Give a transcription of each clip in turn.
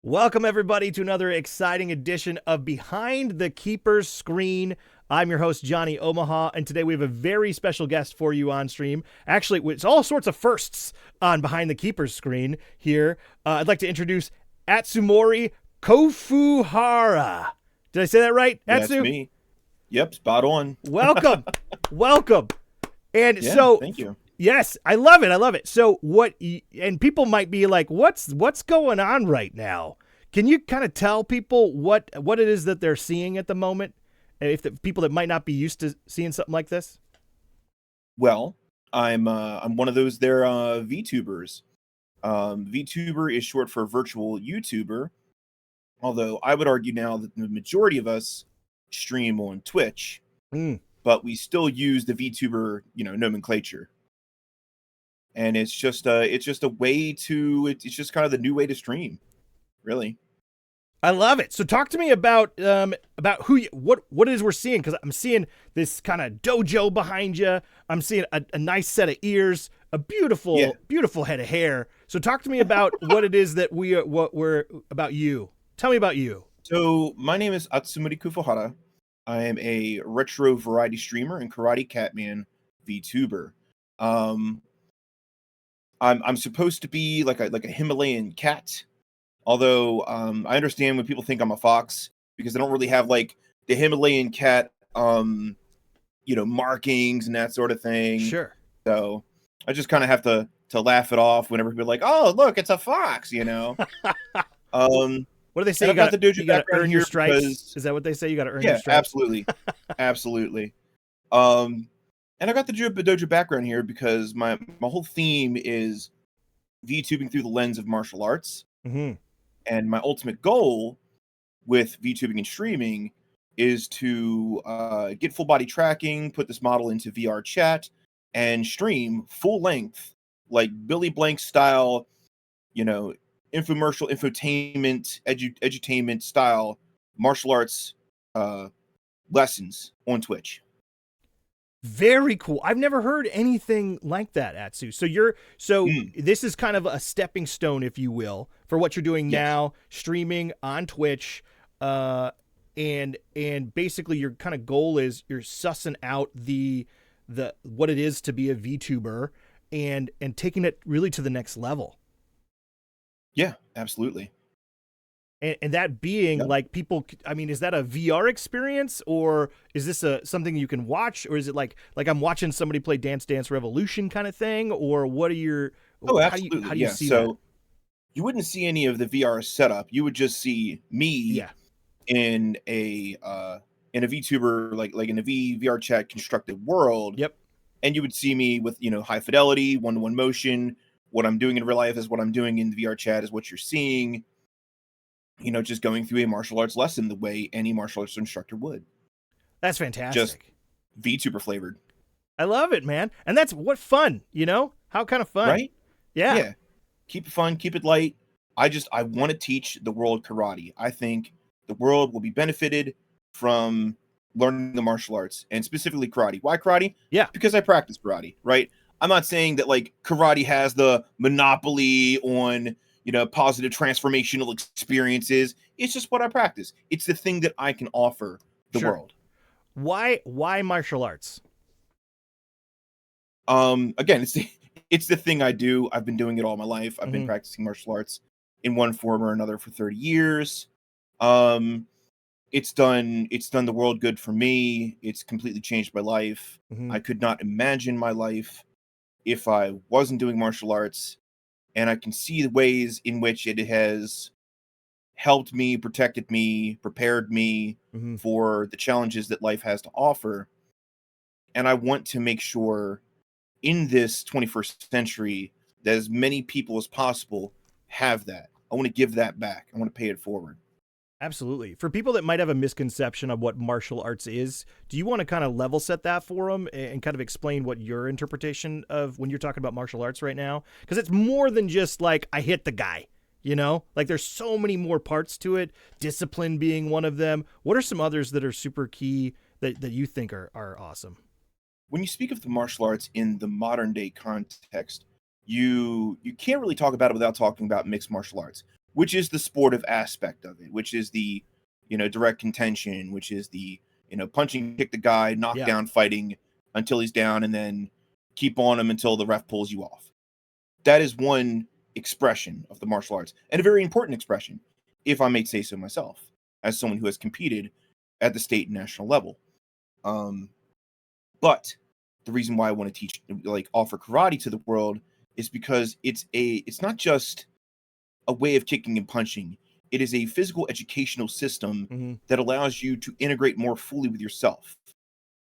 Welcome, everybody, to another exciting edition of Behind the Keeper's Screen. I'm your host, Johnny Omaha, and today we have a very special guest for you on stream. Actually, it's all sorts of firsts on Behind the Keeper's Screen here. I'd like to introduce Atsumori Kofuhara. Did I say that right, Atsu? That's me. Yep, spot on. Welcome. Welcome. And Yeah, so, thank you. yes, I love it. I love it. So and people might be like, what's going on right now? Can you kind of tell people what it is that they're seeing at the moment? If the people that might not be used to seeing something like this? Well, I'm one of those there VTubers. VTuber is short for virtual YouTuber, although I would argue now that the majority of us stream on Twitch, but we still use the VTuber, nomenclature. And it's just a way to it's just kind of the new way to stream, really. I love it. So talk to me about what it is we're seeing, because I'm seeing this kind of dojo behind you. I'm seeing a nice set of ears, a beautiful head of hair. So talk to me about what it is that we're about you. Tell me about you. So my name is Atsumori Kofuhara. I am a retro variety streamer and Karate Catman VTuber. I'm supposed to be like a Himalayan cat. Although I understand when people think I'm a fox because I don't really have like the Himalayan cat, markings and that sort of thing. Sure. So I just kind of have to laugh it off whenever people are like, "Oh, look, it's a fox," What do they say? You got to earn your stripes. Is that what they say? You got to earn your stripes. Absolutely, absolutely. And I got the dojo background here because my whole theme is VTubing through the lens of martial arts. Mm-hmm. And my ultimate goal with VTubing and streaming is to get full body tracking, put this model into VR chat, and stream full length, like Billy Blank style, infotainment, edutainment style martial arts lessons on Twitch. Very cool. I've never heard anything like that, Atsu. This is kind of a stepping stone, if you will, for what you're doing now, streaming on Twitch. And basically your kind of goal is you're sussing out the what it is to be a VTuber and taking it really to the next level. Yeah, absolutely. And that being like people, I mean, is that a VR experience, or is this something you can watch, or is it like I'm watching somebody play Dance Dance Revolution kind of thing, or what are your? Oh, absolutely. How do you see that? You wouldn't see any of the VR setup. You would just see me in a VTuber like in a VR chat constructed world. Yep. And you would see me with high fidelity, 1-to-1 motion. What I'm doing in real life is what I'm doing in the VR chat is what you're seeing. Just going through a martial arts lesson the way any martial arts instructor would. That's fantastic. Just VTuber flavored. I love it, man. And that's what fun, How kind of fun. Right? Yeah. Yeah. Keep it fun, keep it light. I want to teach the world karate. I think the world will be benefited from learning the martial arts, and specifically karate. Why karate? Yeah. Because I practice karate, right? I'm not saying that like karate has the monopoly on positive transformational experiences. It's just what I practice. It's the thing that I can offer the world. Why martial arts? Again, it's the thing I do. I've been doing it all my life. I've been practicing martial arts in one form or another for 30 years. It's done the world good for me. It's completely changed my life. I could not imagine my life if I wasn't doing martial arts. And I can see the ways in which it has helped me, protected me, prepared me for the challenges that life has to offer. And I want to make sure in this 21st century that as many people as possible have that. I want to give that back. I want to pay it forward. Absolutely. For people that might have a misconception of what martial arts is, do you want to kind of level set that for them and kind of explain what your interpretation of when you're talking about martial arts right now? Because it's more than just like, I hit the guy, Like there's so many more parts to it, discipline being one of them. What are some others that are super key that you think are awesome? When you speak of the martial arts in the modern day context, you can't really talk about it without talking about mixed martial arts. which is the sportive aspect of it, which is the, direct contention, which is the, punching, kick the guy, knock down fighting until he's down, and then keep on him until the ref pulls you off. That is one expression of the martial arts, and a very important expression, if I may say so myself, as someone who has competed at the state and national level. But the reason why I want to teach, offer karate to the world, is because it's not just a way of kicking and punching. It is a physical educational system that allows you to integrate more fully with yourself.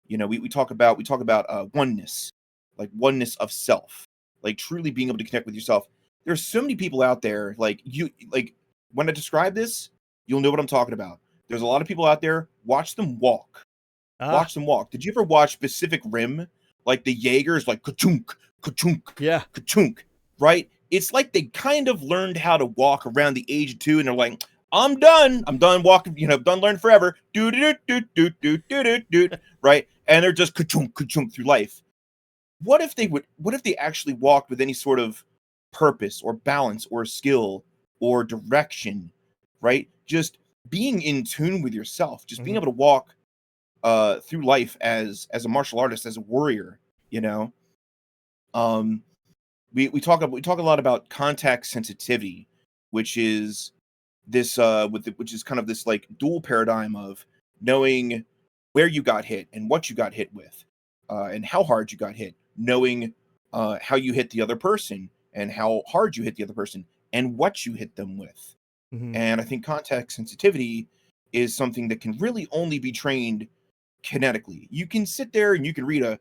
We talk about oneness, like oneness of self, like truly being able to connect with yourself. There's so many people out there, when I describe this, you'll know what I'm talking about. There's a lot of people out there. Watch them walk. Watch them walk. Did you ever watch Pacific Rim? Like the Jaegers, like ka-chunk, ka-chunk, ka-chunk, right? It's like they kind of learned how to walk around the age of 2, and they're like, I'm done walking, done learning forever. Do do do do do do do, right? And they're just ka-chunk, ka-chunk through life. What if they actually walked with any sort of purpose or balance or skill or direction, right? Just being in tune with yourself, just being able to walk through life as a martial artist, as a warrior. We talk a lot about contact sensitivity, which is this which is kind of this like dual paradigm of knowing where you got hit and what you got hit with, and how hard you got hit, knowing how you hit the other person and how hard you hit the other person and what you hit them with. And I think contact sensitivity is something that can really only be trained kinetically. You can sit there and you can read a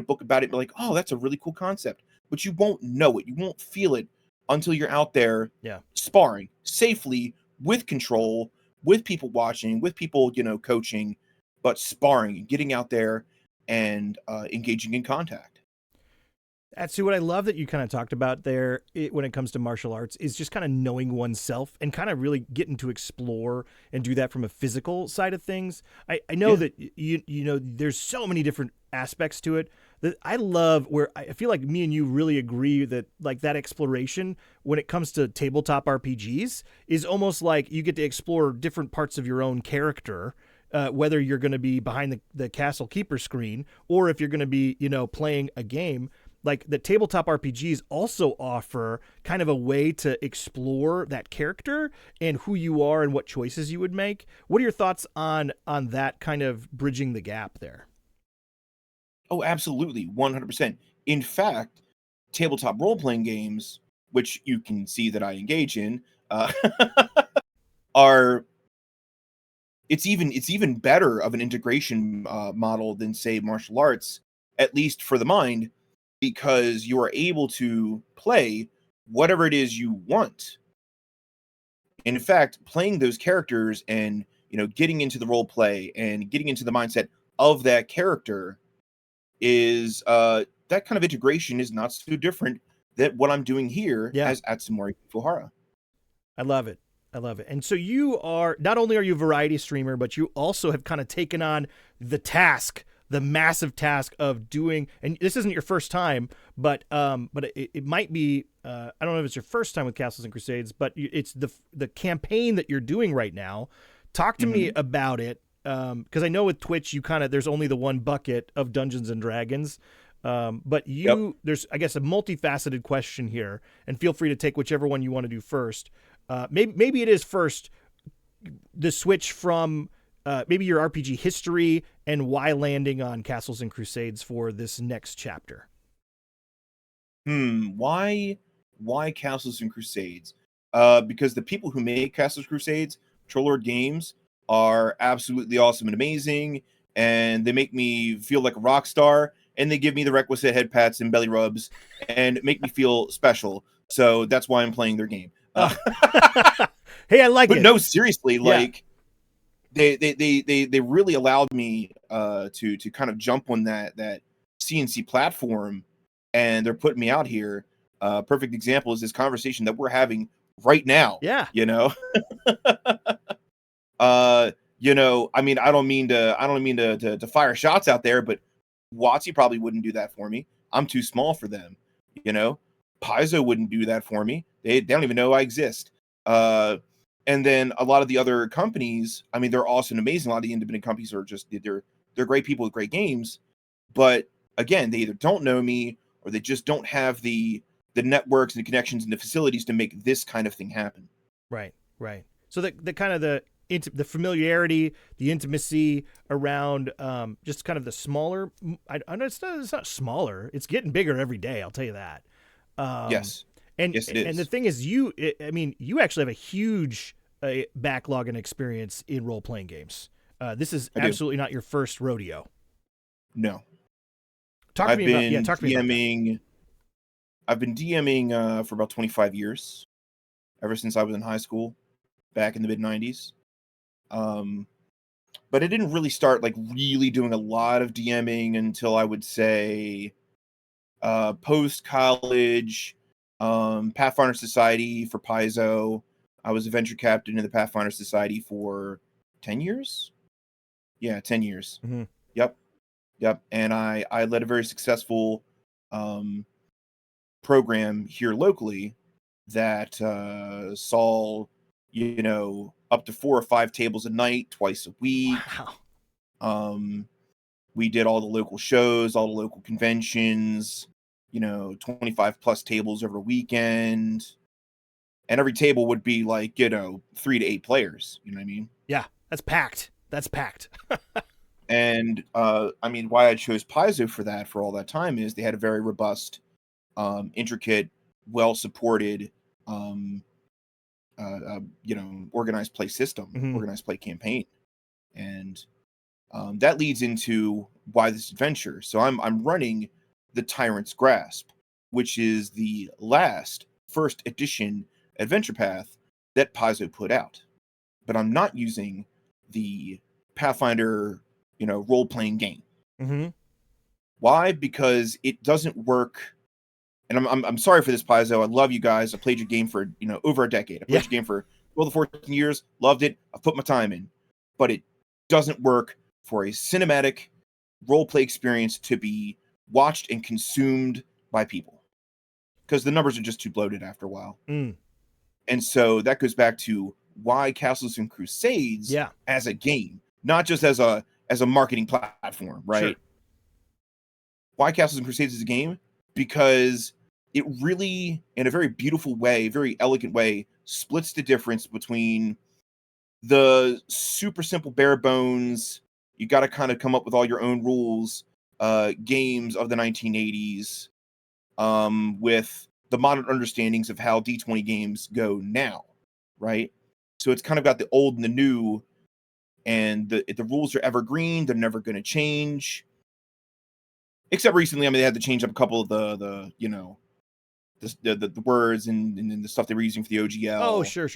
book about it and be like, oh, that's a really cool concept, but you won't know it. You won't feel it until you're out there sparring safely, with control, with people watching, with people, coaching, but sparring and getting out there and engaging in contact. Atsu, what I love that you kind of talked about there when it comes to martial arts is just kind of knowing oneself and kind of really getting to explore and do that from a physical side of things. I know that there's so many different aspects to it that I love, where I feel like me and you really agree that like that exploration when it comes to tabletop RPGs is almost like you get to explore different parts of your own character. Whether you're going to be behind the castle keeper screen or if you're going to be, playing a game. Like the tabletop RPGs also offer kind of a way to explore that character and who you are and what choices you would make. What are your thoughts on that kind of bridging the gap there? Oh, absolutely. 100%. In fact, tabletop role-playing games, which you can see that I engage in, are it's even better of an integration model than, say, martial arts, at least for the mind, because you are able to play whatever it is you want. And in fact, playing those characters and getting into the role play and getting into the mindset of that character is that kind of integration is not so different than what I'm doing here as Atsumori Kofuhara. I love it. And so you are, not only are you a variety streamer, but you also have kind of taken on the massive task of doing, and this isn't your first time, but it might be, I don't know if it's your first time with Castles and Crusades, but it's the campaign that you're doing right now. Talk to me about it, because I know with Twitch, there's only the one bucket of Dungeons and Dragons, but there's, I guess, a multifaceted question here, and feel free to take whichever one you want to do first. Maybe it is first the switch from maybe your RPG history and why landing on Castles and Crusades for this next chapter. Why Castles and Crusades? Because the people who make Castles Crusades, Trollord Games, are absolutely awesome and amazing, and they make me feel like a rock star, and they give me the requisite head pats and belly rubs, and make me feel special. So that's why I'm playing their game. Hey, I like it. But no, seriously, like they really allowed me to kind of jump on that CNC platform, and they're putting me out here. Perfect example is this conversation that we're having right now. Yeah. I mean, I don't mean to fire shots out there, but WotC probably wouldn't do that for me. I'm too small for them. Paizo wouldn't do that for me. They don't even know I exist. And then a lot of the other companies, I mean, they're awesome and amazing. A lot of the independent companies are just they're great people with great games, but again, they either don't know me or they just don't have the networks and the connections and the facilities to make this kind of thing happen. Right. So the kind of the familiarity, the intimacy around just kind of the smaller. It's not smaller. It's getting bigger every day. I'll tell you that. Yes. And yes, it is. And the thing is, you actually have a huge backlog and experience in role playing games. This is absolutely not your first rodeo. No. Talk to me about that. I've been DMing for about 25 years, ever since I was in high school, back in the mid 90s. But I didn't really start like really doing a lot of DMing until I would say post college, Pathfinder Society for Paizo. I was a venture captain in the Pathfinder Society for 10 years. Yeah, 10 years. Mm-hmm. Yep. And I led a very successful program here locally that saw, up to 4 or 5 tables a night, twice a week. Wow. We did all the local shows, all the local conventions, 25 plus tables over the weekend. And every table would be like, 3 to 8 players. You know what I mean? Yeah, that's packed. And why I chose Paizo for all that time is they had a very robust, intricate, well-supported, organized play system, mm-hmm. organized play campaign. And that leads into why this adventure. So I'm running the Tyrant's Grasp, which is the first edition adventure path that Paizo put out. But I'm not using the Pathfinder, role-playing game. Mm-hmm. Why? Because it doesn't work. And I'm sorry for this, Paizo. I love you guys. I played your game for over a decade. I played your game for 12 to 14 years. Loved it. I've put my time in. But it doesn't work for a cinematic role-play experience to be watched and consumed by people. Because the numbers are just too bloated after a while. Mm. And so that goes back to why Castles and Crusades as a game, not just as a marketing platform, right? Sure. Why Castles and Crusades as a game? Because it really, in a very beautiful way, very elegant way, splits the difference between the super simple bare bones, you got to kind of come up with all your own rules, games of the 1980s, with the modern understandings of how D20 games go now, right? So it's kind of got the old and the new, and the rules are evergreen. They're never going to change. Except recently, they had to change up a couple of the words and the stuff they were using for the OGL. Oh, sure.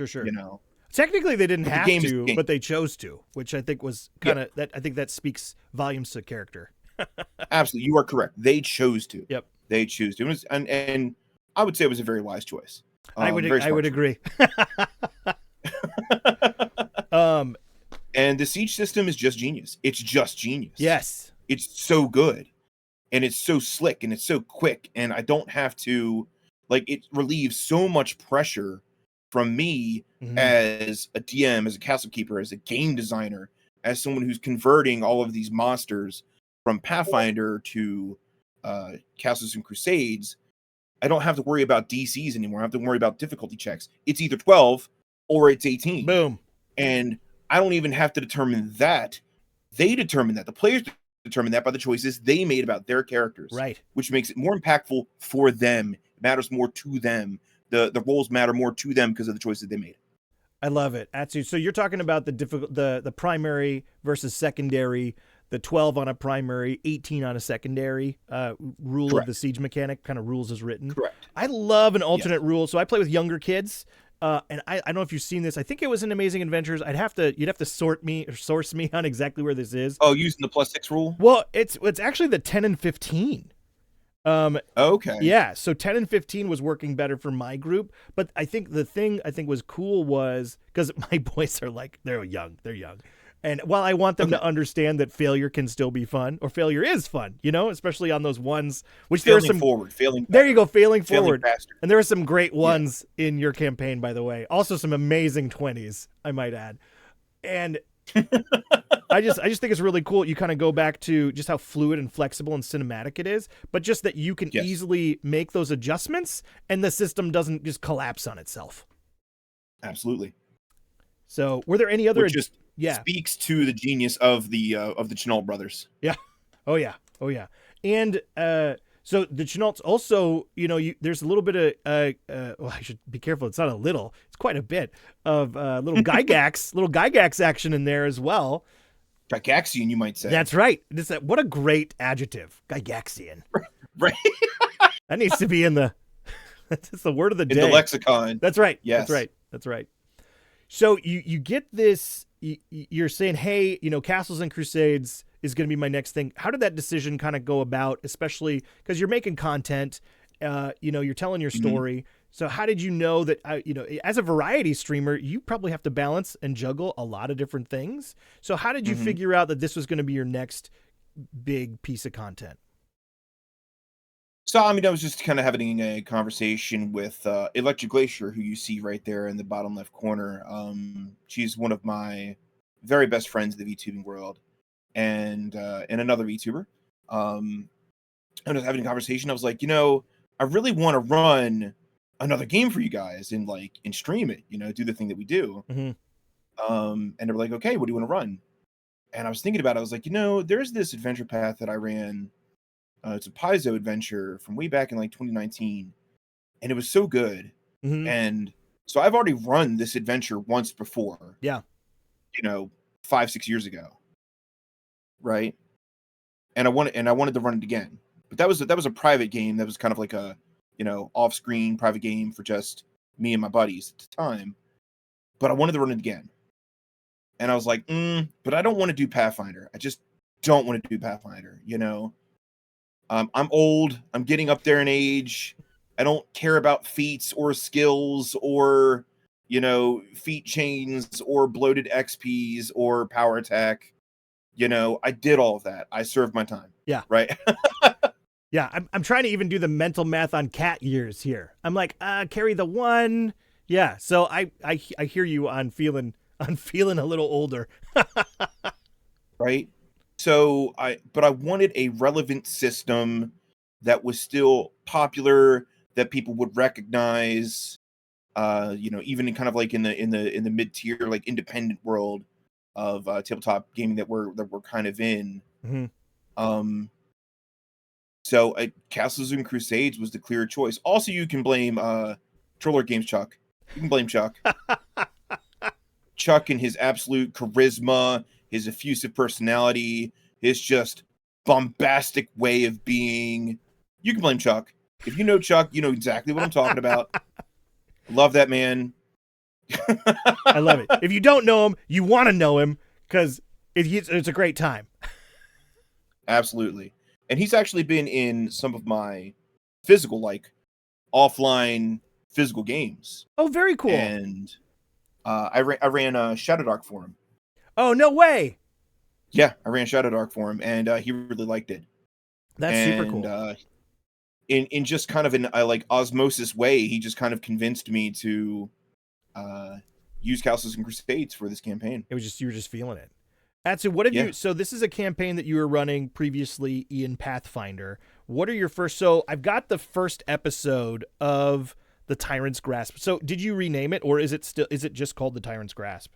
Technically, they didn't have to, but they chose to, which I think was kind of that. I think that speaks volumes to character. Absolutely, you are correct. They chose to. Yep, they chose to, and I would say it was a very wise choice. I would agree. And the siege system is just genius. It's just genius. Yes, it's so good, and it's so slick, and it's so quick, and I don't have to it relieves so much pressure from me as a DM, as a castle keeper, as a game designer, as someone who's converting all of these monsters from Pathfinder to Castles and Crusades. I don't have to worry about DCs anymore. I have to worry about difficulty checks. It's either 12 or it's 18. Boom. And I don't even have to determine that. They determine that. The players determine that by the choices they made about their characters. Right. Which makes it more impactful for them. It matters more to them. The roles matter more to them because of the choices they made. I love it. Atsu. So you're talking about the primary versus secondary, the 12 on a primary, 18 on a secondary rule Correct. Of the siege mechanic, kind of rules as written. Correct. I love an alternate rule. So I play with younger kids, and I don't know if you've seen this. I think it was in Amazing Adventures. You'd have to source me on exactly where this is. Oh, using the +6 rule? Well, it's actually the 10 and 15. Okay. Yeah, so 10 and 15 was working better for my group, but I think the thing was cool was because my boys are they're young. And while I want them to understand that failure can still be fun, or failure is fun, especially on those ones, which failing there are some forward, failing. There you go, failing forward. Faster. And there are some great ones in your campaign, by the way. Also some amazing 20s, I might add. And I just think it's really cool. You kind of go back to just how fluid and flexible and cinematic it is, but just that you can easily make those adjustments and the system doesn't just collapse on itself. Absolutely. So, were there any other? Which just speaks to the genius of the Chenault brothers. Yeah. Oh yeah. And so the Chenaults also, there's a little bit of, well, I should be careful. It's not a little, it's quite a bit of little Gygax action in there as well. Gygaxian, you might say. That's right. What a great adjective, Gygaxian. Right. That needs to be that's the word of the day. In the lexicon. That's right. Yes. That's right. So you get this, you're saying, hey, Castles and Crusades is going to be my next thing. How did that decision kind of go about, especially because you're making content, you're telling your story. Mm-hmm. So how did you know that, as a variety streamer, you probably have to balance and juggle a lot of different things. So how did you figure out that this was going to be your next big piece of content? So, I was just kind of having a conversation with Electric Glacier, who you see right there in the bottom left corner. She's one of my very best friends in the VTubing world, and another VTuber. I was having a conversation. I was like, I really want to run another game for you guys and stream it, do the thing that we do. Mm-hmm. And they were like, okay, what do you want to run? And I was thinking about it. I was like, there's this adventure path that I ran. It's a Paizo adventure from way back in 2019, and it was so good. Mm-hmm. And so I've already run this adventure once before. Yeah. 5-6 years ago. Right. And I wanted to run it again, but that was a private game. That was kind of like a, off-screen private game for just me and my buddies at the time. But I wanted to run it again. And I was like, but I don't want to do Pathfinder. I just don't want to do Pathfinder, I'm old. I'm getting up there in age. I don't care about feats or skills or, feat chains or bloated XPs or power attack. I did all of that. I served my time. Yeah. Right. Yeah. I'm trying to even do the mental math on cat years here. I'm like, carry the one. Yeah. So I hear you on feeling a little older. Right. So I wanted a relevant system that was still popular, that people would recognize, even in kind of in the mid-tier, independent world of tabletop gaming that we're kind of in. Mm-hmm. So Castles and Crusades was the clear choice. Also, you can blame Troller Games Chuck. You can blame Chuck. Chuck and his absolute charisma, his effusive personality, his just bombastic way of being. You can blame Chuck. If you know Chuck, you know exactly what I'm talking about. Love that man. I love it. If you don't know him, you want to know him because it's a great time. Absolutely. And he's actually been in some of my physical, offline physical games. Oh, very cool. And I ran Shadow Dark for him. Oh, no way. Yeah, I ran Shadow Dark for him, and he really liked it. That's super cool. In just kind of an osmosis way, he just kind of convinced me to use Castles and Crusades for this campaign. You were just feeling it. Atsu, what have you? So this is a campaign that you were running previously in Pathfinder. What are your first? So I've got the first episode of the Tyrant's Grasp. So did you rename it, or is it just called the Tyrant's Grasp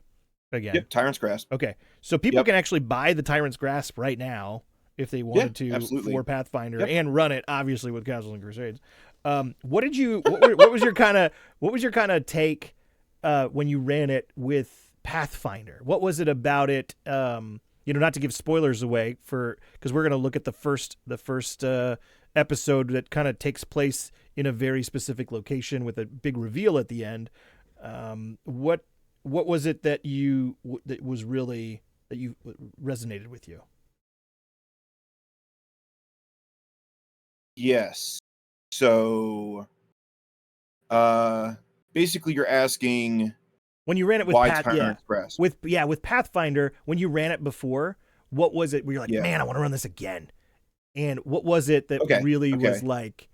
again? Yep, Tyrant's Grasp. Okay, so people can actually buy the Tyrant's Grasp right now if they wanted to absolutely. For Pathfinder and run it obviously with Castles and Crusades. What was your kind of take when you ran it with Pathfinder? What was it about it? Not to give spoilers away because we're going to look at the first episode that kind of takes place in a very specific location with a big reveal at the end. What was it that resonated with you? Yes. So, basically, you're asking When you ran it with Why Tyrant's Grasp? with Pathfinder, when you ran it before, what was it where you're like, man, I want to run this again? And what was it that really was like,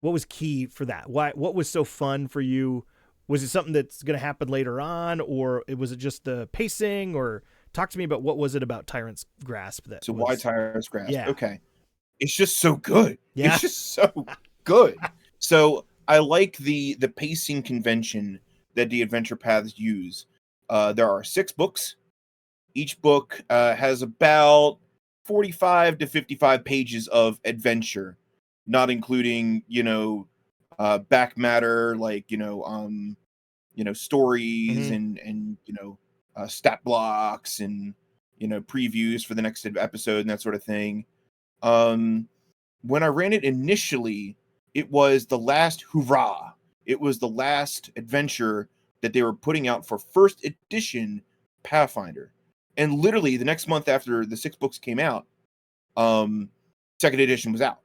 what was key for that? What was so fun for you? Was it something that's going to happen later on, or was it just the pacing? Or talk to me about what was it about Tyrant's Grasp that? So why Tyrant's Grasp? Yeah. Okay, it's just so good. Yeah. It's just so good. So I like the pacing convention that the adventure paths use. There are 6 books. Each book has about 45 to 55 pages of adventure, not including back matter like stories and stat blocks and previews for the next episode and that sort of thing. When I ran it initially, it was the last hurrah. It was the last adventure that they were putting out for first edition Pathfinder. And literally the next month after the 6 books came out, second edition was out.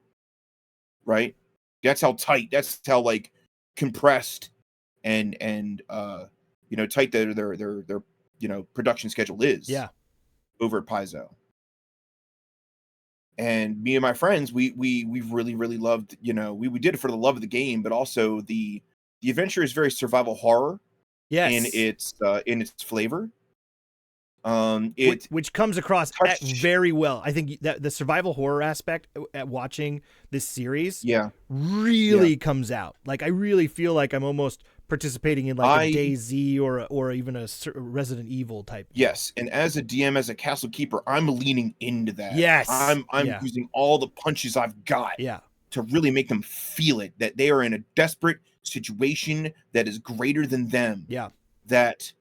Right? That's how tight, that's how like compressed and tight their production schedule is. Yeah. Over at Paizo. And me and my friends, we really, really loved, we did it for the love of the game, but also the adventure is very survival horror. Yes. In its flavor. Which comes across very well. I think that the survival horror aspect at watching this series really comes out. Like I really feel like I'm almost participating in like a DayZ or even a Resident Evil type. Yes, and as a DM, as a castle keeper, I'm leaning into that. Yes. I'm using all the punches I've got to really make them feel it, that they are in a desperate situation that is greater than them. Yeah. That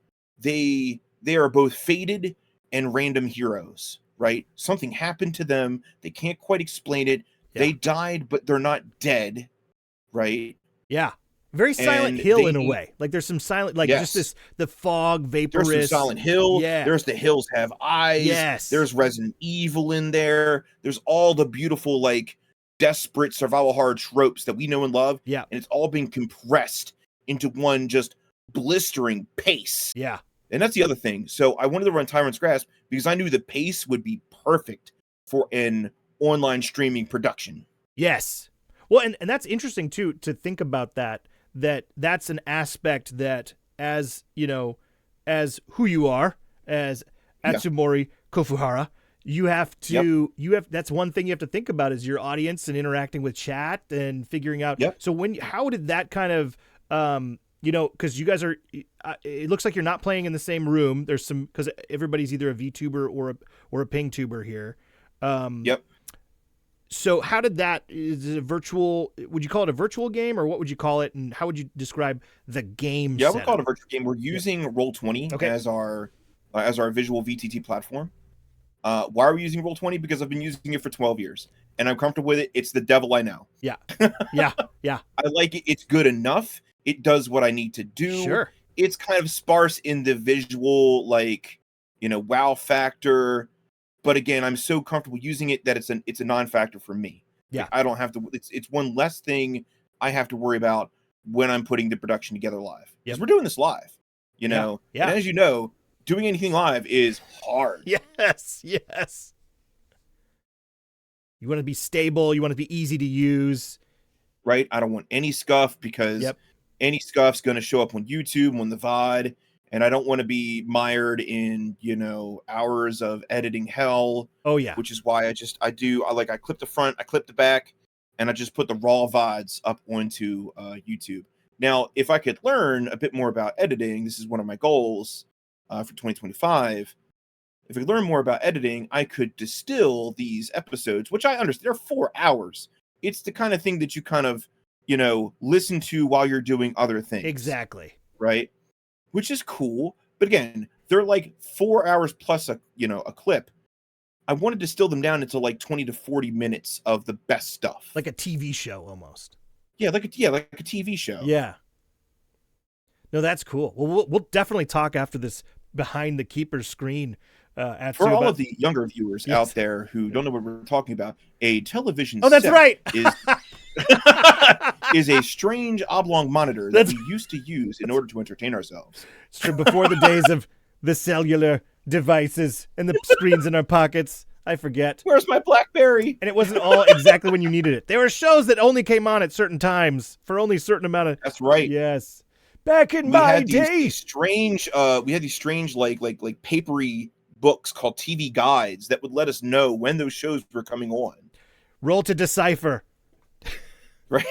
they are both fated and random heroes, right? Something happened to them. They can't quite explain it. Yeah. They died, but they're not dead, right? Yeah. Very Silent Hill in a way. Like there's some silent, like just the fog, vaporous. There's some Silent Hill. Yeah. There's The Hills Have Eyes. Yes. There's Resident Evil in there. There's all the beautiful, like, desperate survival horror tropes that we know and love. Yeah. And it's all being compressed into one just blistering pace. Yeah. And that's the other thing. So I wanted to run Tyrant's Grasp because I knew the pace would be perfect for an online streaming production. Yes. Well, and that's interesting too, to think about that's an aspect that as who you are, as Atsumori Kofuhara, that's one thing you have to think about is your audience and interacting with chat and figuring out. Yep. So how did that kind of, because you guys are, it looks like you're not playing in the same room. There's some, because everybody's either a VTuber or a ping tuber here. Yep. So how did that, is it a virtual, would you call it a virtual game or what would you call it? And how would you describe the game? Yeah, we'll call it a virtual game. We're using Roll20 as our visual VTT platform. Why are we using Roll20? Because I've been using it for 12 years and I'm comfortable with it. It's the devil I know. Yeah. Yeah. Yeah. I like it. It's good enough. It does what I need to do. Sure. It's kind of sparse in the visual, like, wow factor. But again, I'm so comfortable using it that it's a non-factor for me. Yeah. Like, I don't have to, it's one less thing I have to worry about when I'm putting the production together live. Because we're doing this live, Yeah. And as you know, doing anything live is hard. Yes. Yes. You want to be stable. You want to be easy to use. Right. I don't want any scuff because any scuff's going to show up on YouTube, on the VOD. And I don't want to be mired in, hours of editing hell. Oh, yeah. Which is why I clip the front, I clip the back, and I just put the raw VODs up onto YouTube. Now, if I could learn a bit more about editing, this is one of my goals for 2025. If I could learn more about editing, I could distill these episodes, which I understand, they're 4 hours. It's the kind of thing that you kind of, listen to while you're doing other things. Exactly. Right? Which is cool. But again, they're like 4 hours plus a clip. I wanted to distill them down into like 20 to 40 minutes of the best stuff. Like a TV show almost. Yeah, like a TV show. Yeah. No, that's cool. Well, we'll definitely talk after this behind the keeper screen. For all of the younger viewers out there who don't know what we're talking about, a television that's set right. is is a strange oblong monitor that we used to use in order to entertain ourselves. It's true. Before the days of the cellular devices and the screens in our pockets. I forget. Where's my BlackBerry? And it wasn't all exactly when you needed it. There were shows that only came on at certain times for only a certain amount of. That's right. Yes. Back in my day, these strange. We had these strange like papery books called TV guides that would let us know when those shows were coming on. Roll to decipher. Right.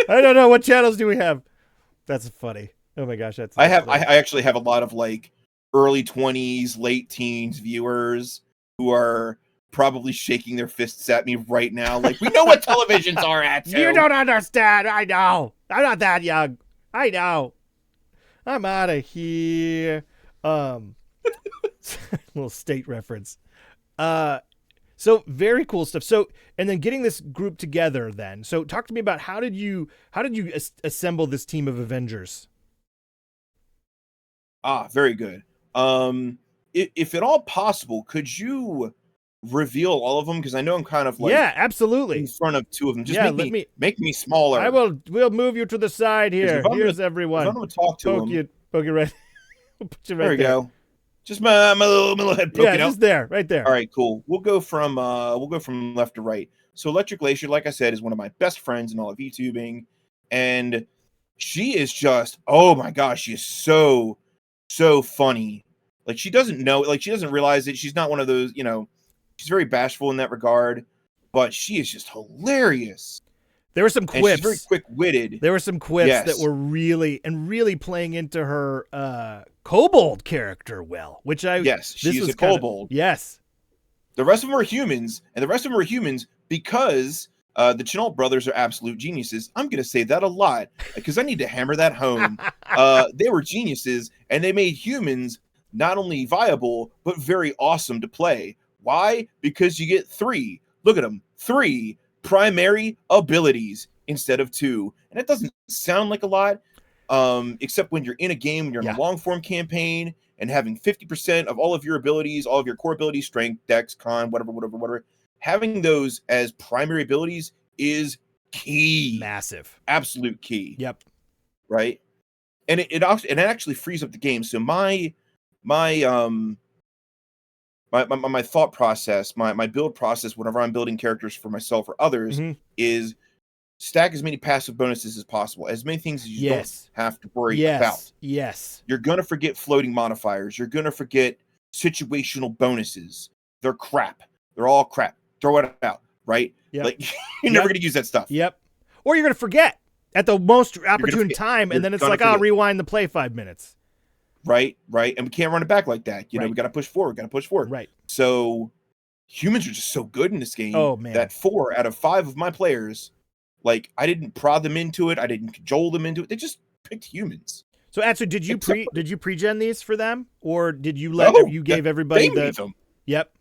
I don't know, what channels do we have. That's funny. Oh my gosh, that's. I actually have a lot of like early 20s, late teens viewers who are probably shaking their fists at me right now. Like, we know what televisions are at. You don't understand. I know. I'm not that young. I know. I'm out of here. Little state reference. So very cool stuff. So, and then getting this group together then. So talk to me about how did you assemble this team of Avengers? Very good. If at all possible, could you reveal all of them? Because I know I'm kind of like absolutely in front of two of them. Just make me smaller. We'll move you to the side here. Here's everyone. If I'm gonna talk to them, poke you right. We'll put you right there. We go. Just my little head poking out. Just there, right there. All right, cool. We'll go from left to right. So Electric Glacier, like I said, is one of my best friends in all of VTubing, and she is just, oh my gosh, she is so funny. Like, she doesn't realize it. She's not one of those, she's very bashful in that regard, but she is just hilarious. There were some quips. And she's very quick-witted. There were some quips that were really playing into her kobold character well, which she's a kobold. Yes. The rest of them are humans, and the rest of them are humans because the Chenault brothers are absolute geniuses. I'm going to say that a lot because I need to hammer that home. They were geniuses, and they made humans not only viable, but very awesome to play. Why? Because you get 3. Look at them. 3 primary abilities instead of 2. And it doesn't sound like a lot, except when you're in a game, when you're in a long-form campaign, and having 50% of all of your abilities, all of your core abilities, strength, dex, con, whatever, having those as primary abilities is key. Massive. Absolute key. Yep. Right? And it actually frees up the game. So my thought process, my build process, whenever I'm building characters for myself or others, is stack as many passive bonuses as possible, as many things as you don't have to worry about. Yes. You're going to forget floating modifiers. You're going to forget situational bonuses. They're crap. They're all crap. Throw it out, right? Yep. Like, you're never going to use that stuff. Yep. Or you're going to forget at the most opportune time, and then it's like, rewind the play 5 minutes. Right. And we can't run it back like that. We got to push forward. Right. So humans are just so good in this game. Oh, man. That 4 out of 5 of my players, like, I didn't prod them into it. I didn't cajole them into it. They just picked humans. So, Atsu, did you pre-gen these for them, or did you gave everybody made them. Yep.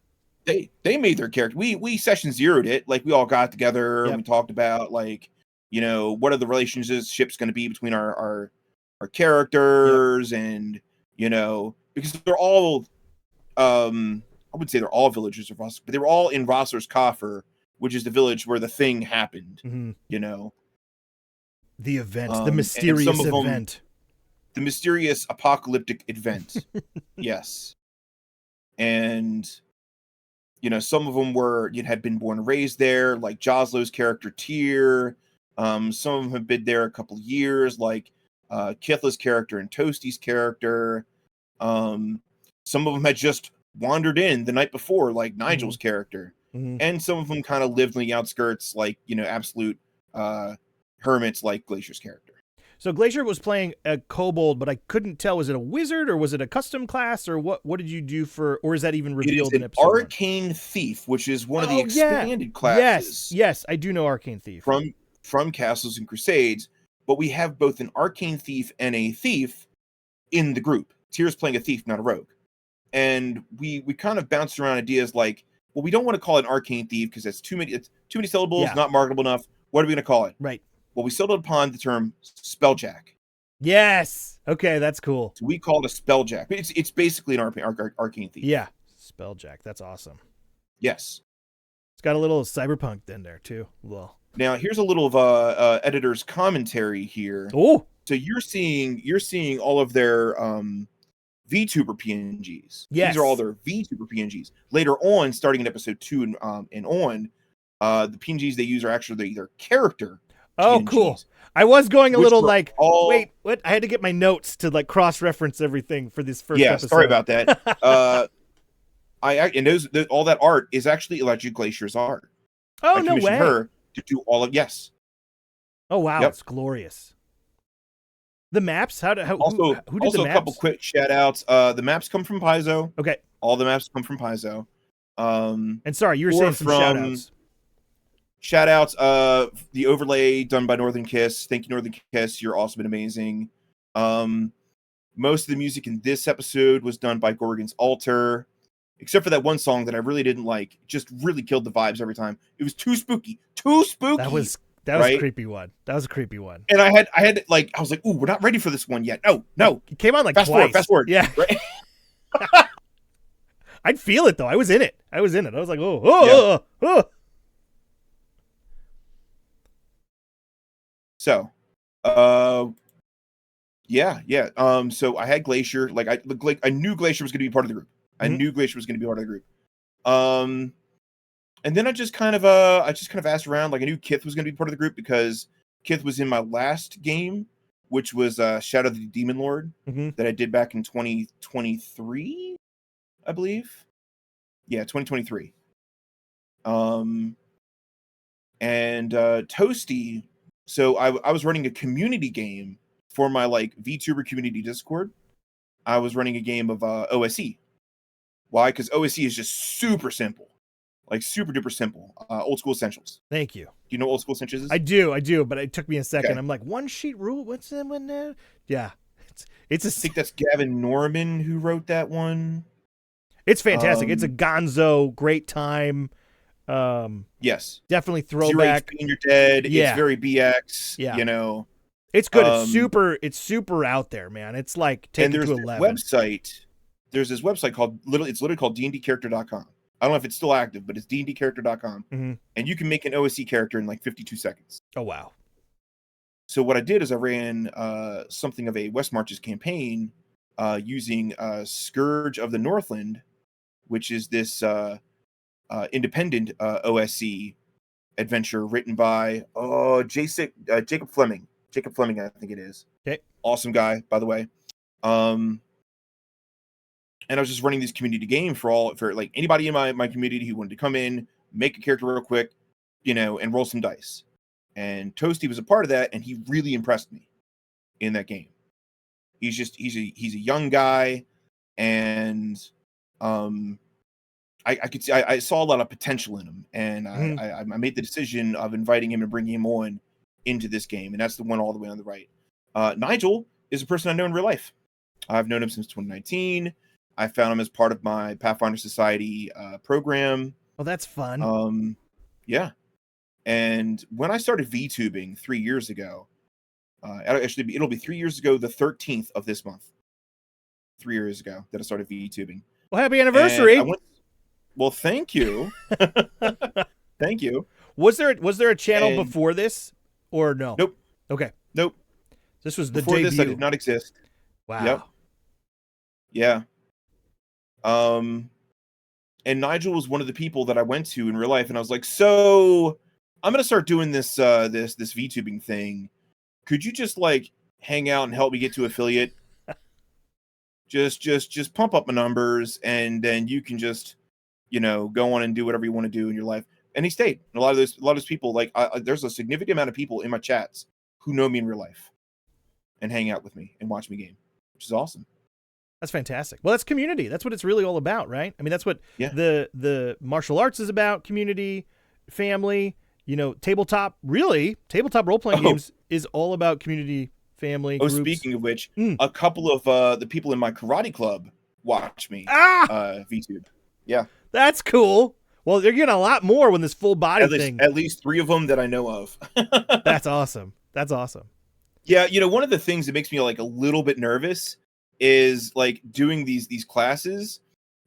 They made their character. We session zeroed it. Like, we all got together and we talked about, like, what are the relationships going to be between our characters, and because they're all I would say they're all villagers of Rossler, but they were all in Rossler's Coffer, which is the village where the thing happened. The event, the mysterious event. The mysterious apocalyptic event. Yes. And some of them had been born and raised there, like Joslow's character Tyr. Some of them have been there a couple of years, like Kithla's character and Toasty's character. Some of them had just wandered in the night before, like Nigel's character. And some of them kind of lived on the outskirts, like, absolute hermits, like Glacier's character. So Glacier was playing a kobold, but I couldn't tell, was it a wizard or was it a custom class, or what did you do or is that even revealed in episode 1? Arcane Thief, which is one of the expanded classes. Yes, I do know Arcane Thief. From Castles and Crusades, but we have both an Arcane Thief and a Thief in the group. Tyr's playing a Thief, not a Rogue. And we kind of bounced around ideas like, well, we don't want to call it an Arcane Thief because it's too many syllables, not marketable enough. What are we going to call it? Right. Well, we settled upon the term Spelljack. Yes. Okay, that's cool. So we call it a Spelljack. It's basically an Arcane Thief. Yeah, Spelljack. That's awesome. Yes. It's got a little cyberpunk in there too. Well, Now, here's a little of editor's commentary here. Oh, so you're seeing all of their VTuber PNGs. Yes. These are all their VTuber PNGs. Later on, starting in episode 2 and on, the PNGs they use are actually their character. Oh, PNGs, cool. I was going a little like, wait, what? I had to get my notes to like cross-reference everything for this first episode. Sorry about that. And all that art is actually Electric Glacier's art. Oh, no way. Her to do all of Oh wow, It's glorious. The maps? Who did the maps? A couple quick shout outs. The maps come from Paizo. Okay. All the maps come from Paizo. And sorry, you were saying some shout outs. Shout outs, the overlay done by Northern Kiss. Thank you, Northern Kiss. You're awesome and amazing. Most of the music in this episode was done by Gorgon's Altar, except for that one song that I really didn't like. Just really killed the vibes every time. It was too spooky. That was a creepy one. That was a creepy one. And I had like, I was like, ooh, we're not ready for this one yet. No. It came on like fast twice. Fast forward. Yeah. Right? I'd feel it though. I was in it. I was like, oh. So, yeah. So I had Glacier. Like I knew Glacier was going to be part of the group. And then I just kind of asked around. Like I knew Kith was going to be part of the group because Kith was in my last game, which was Shadow of the Demon Lord that I did back in 2023, I believe. Yeah, 2023. And Toasty. So I was running a community game for my like VTuber community Discord. I was running a game of OSE. Why? Because OSE is just super simple. Like super duper simple. Old school essentials. Thank you. Do you know old school essentials is? I do, but it took me a second. Okay. I'm like, one sheet rule? What's that one now? Yeah. I think that's Gavin Norman who wrote that one. It's fantastic. It's a gonzo, great time. Yes. Definitely throwback. And you're dead. Yeah. It's very BX. Yeah. You know. It's good. It's super out there, man. It's like take it to 11. There's this website called literally called dndcharacter.com. I don't know if it's still active, but it's dndcharacter.com. And you can make an OSC character in like 52 seconds. Oh, wow. So what I did is I ran something of a West Marches campaign using Scourge of the Northland, which is this independent OSC adventure written by Jacob Fleming. Jacob Fleming, I think it is. Okay. Awesome guy, by the way. And I was just running this community game for like anybody in my community who wanted to come in, make a character real quick, and roll some dice. And Toasty was a part of that, and he really impressed me in that game. He's a young guy, and I could see I saw a lot of potential in him, and I made the decision of inviting him and bringing him on into this game, and that's the one all the way on the right. Nigel is a person I know in real life. I've known him since 2019. I found him as part of my Pathfinder Society program. Oh, that's fun. Yeah. And when I started VTubing 3 years ago, it'll be 3 years ago, the 13th of this month. 3 years ago that I started VTubing. Well, happy anniversary. Well, thank you. Thank you. Was there a channel before this or no? Nope. Okay. Nope. This was the before debut. This I did not exist. Wow. Yep. Yeah. And Nigel was one of the people that I went to in real life, and I was like, so I'm gonna start doing this this VTubing thing. Could you just like hang out and help me get to affiliate? just pump up my numbers, and then you can just go on and do whatever you want to do in your life. And he stayed. And a lot of those people, like there's a significant amount of people in my chats who know me in real life and hang out with me and watch me game, which is awesome. That's fantastic. Well, that's community. That's what it's really all about, right? I mean, that's what the martial arts is about, community, family, tabletop role-playing games is all about community, family, groups. Speaking of which, a couple of the people in my karate club watch me VTube. Yeah. That's cool. Well, they're getting a lot more when this full body thing. At least 3 of them that I know of. That's awesome. Yeah, one of the things that makes me like a little bit nervous is like doing these classes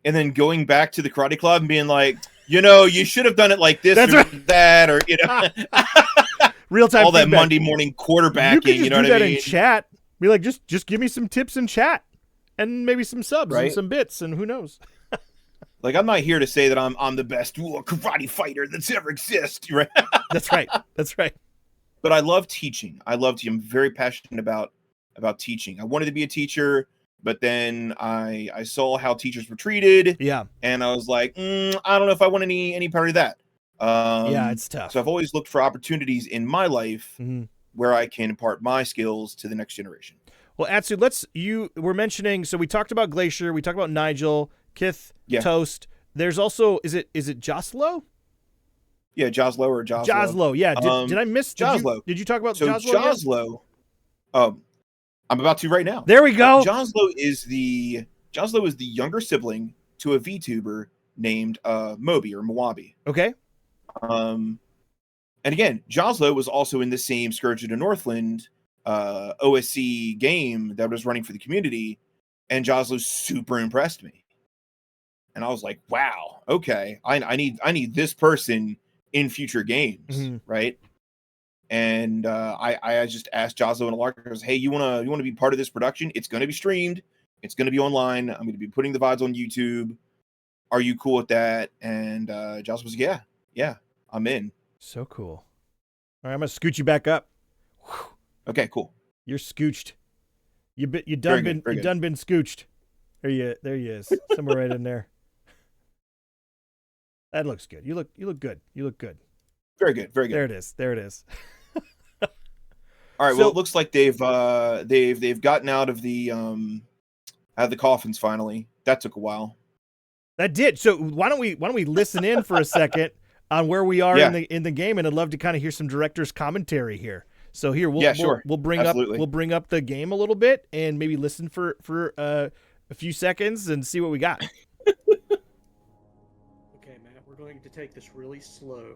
and then going back to the karate club and being like, You should have done it like this That's or right. that, or Real time all that feedback. Monday morning quarterbacking. You could just you know do what that I mean? in chat. Be like, just give me some tips in chat, and maybe some subs and Right? some bits, and who knows. Like, I'm not here to say that I'm the best karate fighter that's ever existed, right? That's right. That's right. But I love teaching. I'm very passionate about teaching. I wanted to be a teacher, but then I saw how teachers were treated. Yeah. And I was like, I don't know if I want any part of that. Yeah, it's tough. So I've always looked for opportunities in my life where I can impart my skills to the next generation. Well, Atsu, we're mentioning, so we talked about Glacier, we talked about Nigel, Kith, Toast. There's also, is it Joslo? Yeah, Joslo or Joslo. Joslo, yeah. Did I miss Joslo? Did you talk about so Joslo? Joslo, I'm about to right now. There we go. Joslo is the younger sibling to a VTuber named Moby or Mowabi. Okay. And again, Joslo was also in the same Scourge of the Northland OSC game that was running for the community, and Joslo super impressed me. And I was like, wow, okay, I need this person in future games, right? And I just asked Joslo and Alark, hey, you wanna be part of this production? It's gonna be streamed, it's gonna be online. I'm gonna be putting the VODs on YouTube. Are you cool with that? And Joslo was like, yeah, I'm in. So cool. All right, I'm gonna scoot you back up. Whew. Okay, cool. You're scooched. You done been scooched. There he is. Somewhere right in there. That looks good. You look good. You look good. Very good. Very good. There it is. All right. Well, it looks like they've gotten out of the coffins finally. That took a while. That did. So why don't we listen in for a second on where we are in the game, and I'd love to kind of hear some director's commentary here. So here we'll bring up the game a little bit and maybe listen for a few seconds and see what we got. Okay, Matt, we're going to take this really slow.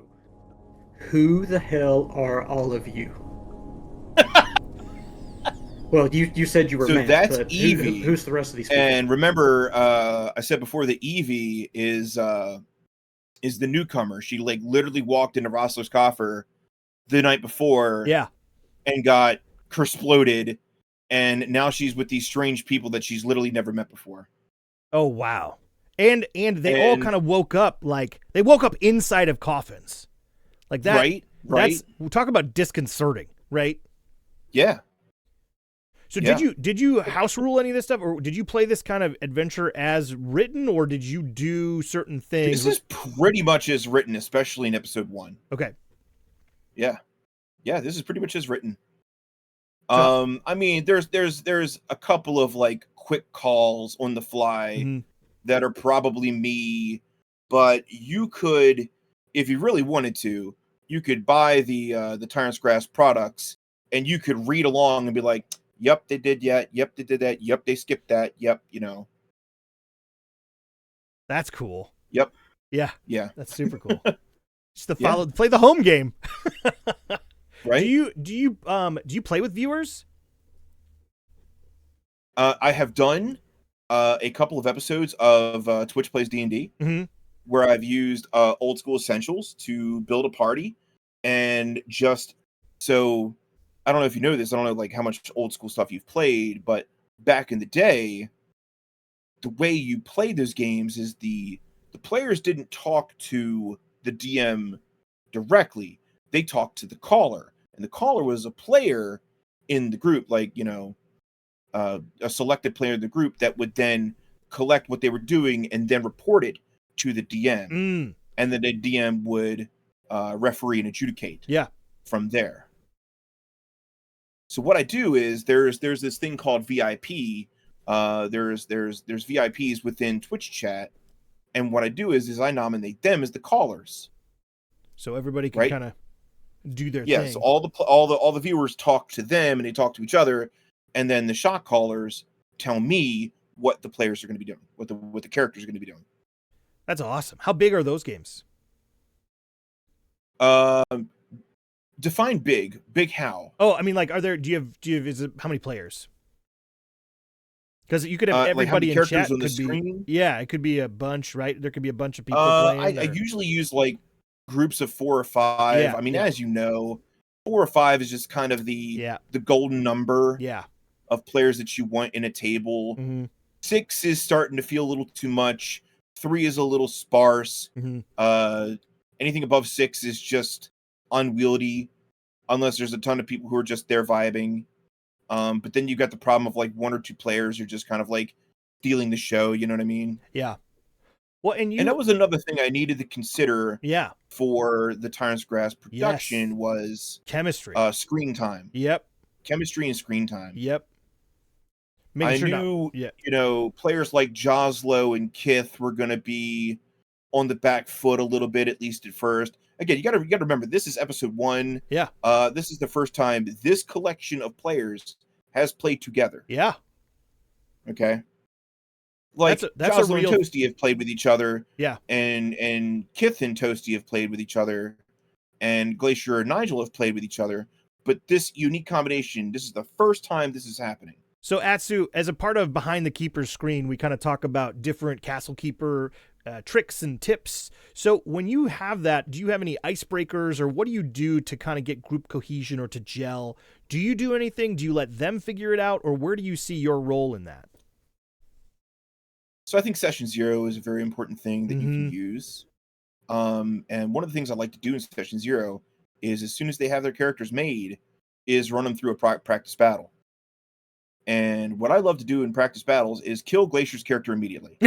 Who the hell are all of you? Well, you said you were Matt, that's but Evie. Who's the rest of these people? And remember, I said before that Evie is the newcomer. She like literally walked into Rossler's coffer the night before. Yeah. And got exploded, and now she's with these strange people that she's literally never met before. Oh wow! And they all kind of woke up they woke up inside of coffins, like that. Right. We'll talk about disconcerting, right? Yeah. So did you house rule any of this stuff, or did you play this kind of adventure as written, or did you do certain things? This is pretty much as written, especially in episode 1. Okay. Yeah. Yeah, this is pretty much as written. I mean, there's a couple of like quick calls on the fly that are probably me, but you could, if you really wanted to, you could buy the Tyrant's Grasp products and you could read along and be like, yep, they did that. Yep, they did that. Yep, they skipped that. Yep, That's cool. Yep. Yeah. Yeah. That's super cool. Just to play the home game. Right? Do you play with viewers? I have done a couple of episodes of Twitch Plays D&D where I've used old school essentials to build a party, and just so I don't know if you know this, I don't know like how much old school stuff you've played, but back in the day, the way you played those games is the players didn't talk to the DM directly. They talked to the caller, and the caller was a player in the group, like, a selected player of the group that would then collect what they were doing and then report it to the DM. And then the DM would referee and adjudicate from there. So what I do is there's this thing called VIP. There's VIPs within Twitch chat, and what I do is I nominate them as the callers. So everybody can kind of do their thing. Yeah, so all the viewers talk to them, and they talk to each other, and then the shot callers tell me what the players are going to be doing, what the characters are going to be doing. That's awesome. How big are those games? Define big. Big how? Oh, I mean, like, do you have how many players? Because you could have like how many everybody in characters chat on the could be, screen. yeah, it could be a bunch, right? There could be a bunch of people playing. I usually use like groups of 4 or 5. Yeah, I mean, yeah. as you know, 4 or 5 is just kind of the golden number of players that you want in a table. 6 is starting to feel a little too much. 3 is a little sparse. Anything above 6 is just unwieldy, unless there's a ton of people who are just there vibing. But then you got the problem of like 1 or 2 players are just kind of like stealing the show. You know what I mean? Yeah. Well, and that was another thing I needed to consider. Yeah. For the Tyrant's Grasp production was chemistry, screen time. Yep. Chemistry and screen time. Yep. I knew, you know, players like Joslo and Kith were going to be on the back foot a little bit, at least at first. Again, you got to remember, this is episode 1. Yeah. This is the first time this collection of players has played together. Yeah. Okay. Like that's Joslo real... and Toasty have played with each other. Yeah. And Kith and Toasty have played with each other. And Glacier and Nigel have played with each other. But this unique combination, this is the first time this is happening. So Atsu, as a part of Behind the Keeper's Screen, we kind of talk about different Castle Keeper tricks and tips. So when you have that, do you have any icebreakers, or what do you do to kind of get group cohesion or to gel? Do you do anything? Do you let them figure it out, or where do you see your role in that? So I think session 0 is a very important thing that you can use. And one of the things I like to do in session 0 is, as soon as they have their characters made, is run them through a practice battle. And what I love to do in practice battles is kill Glacier's character immediately.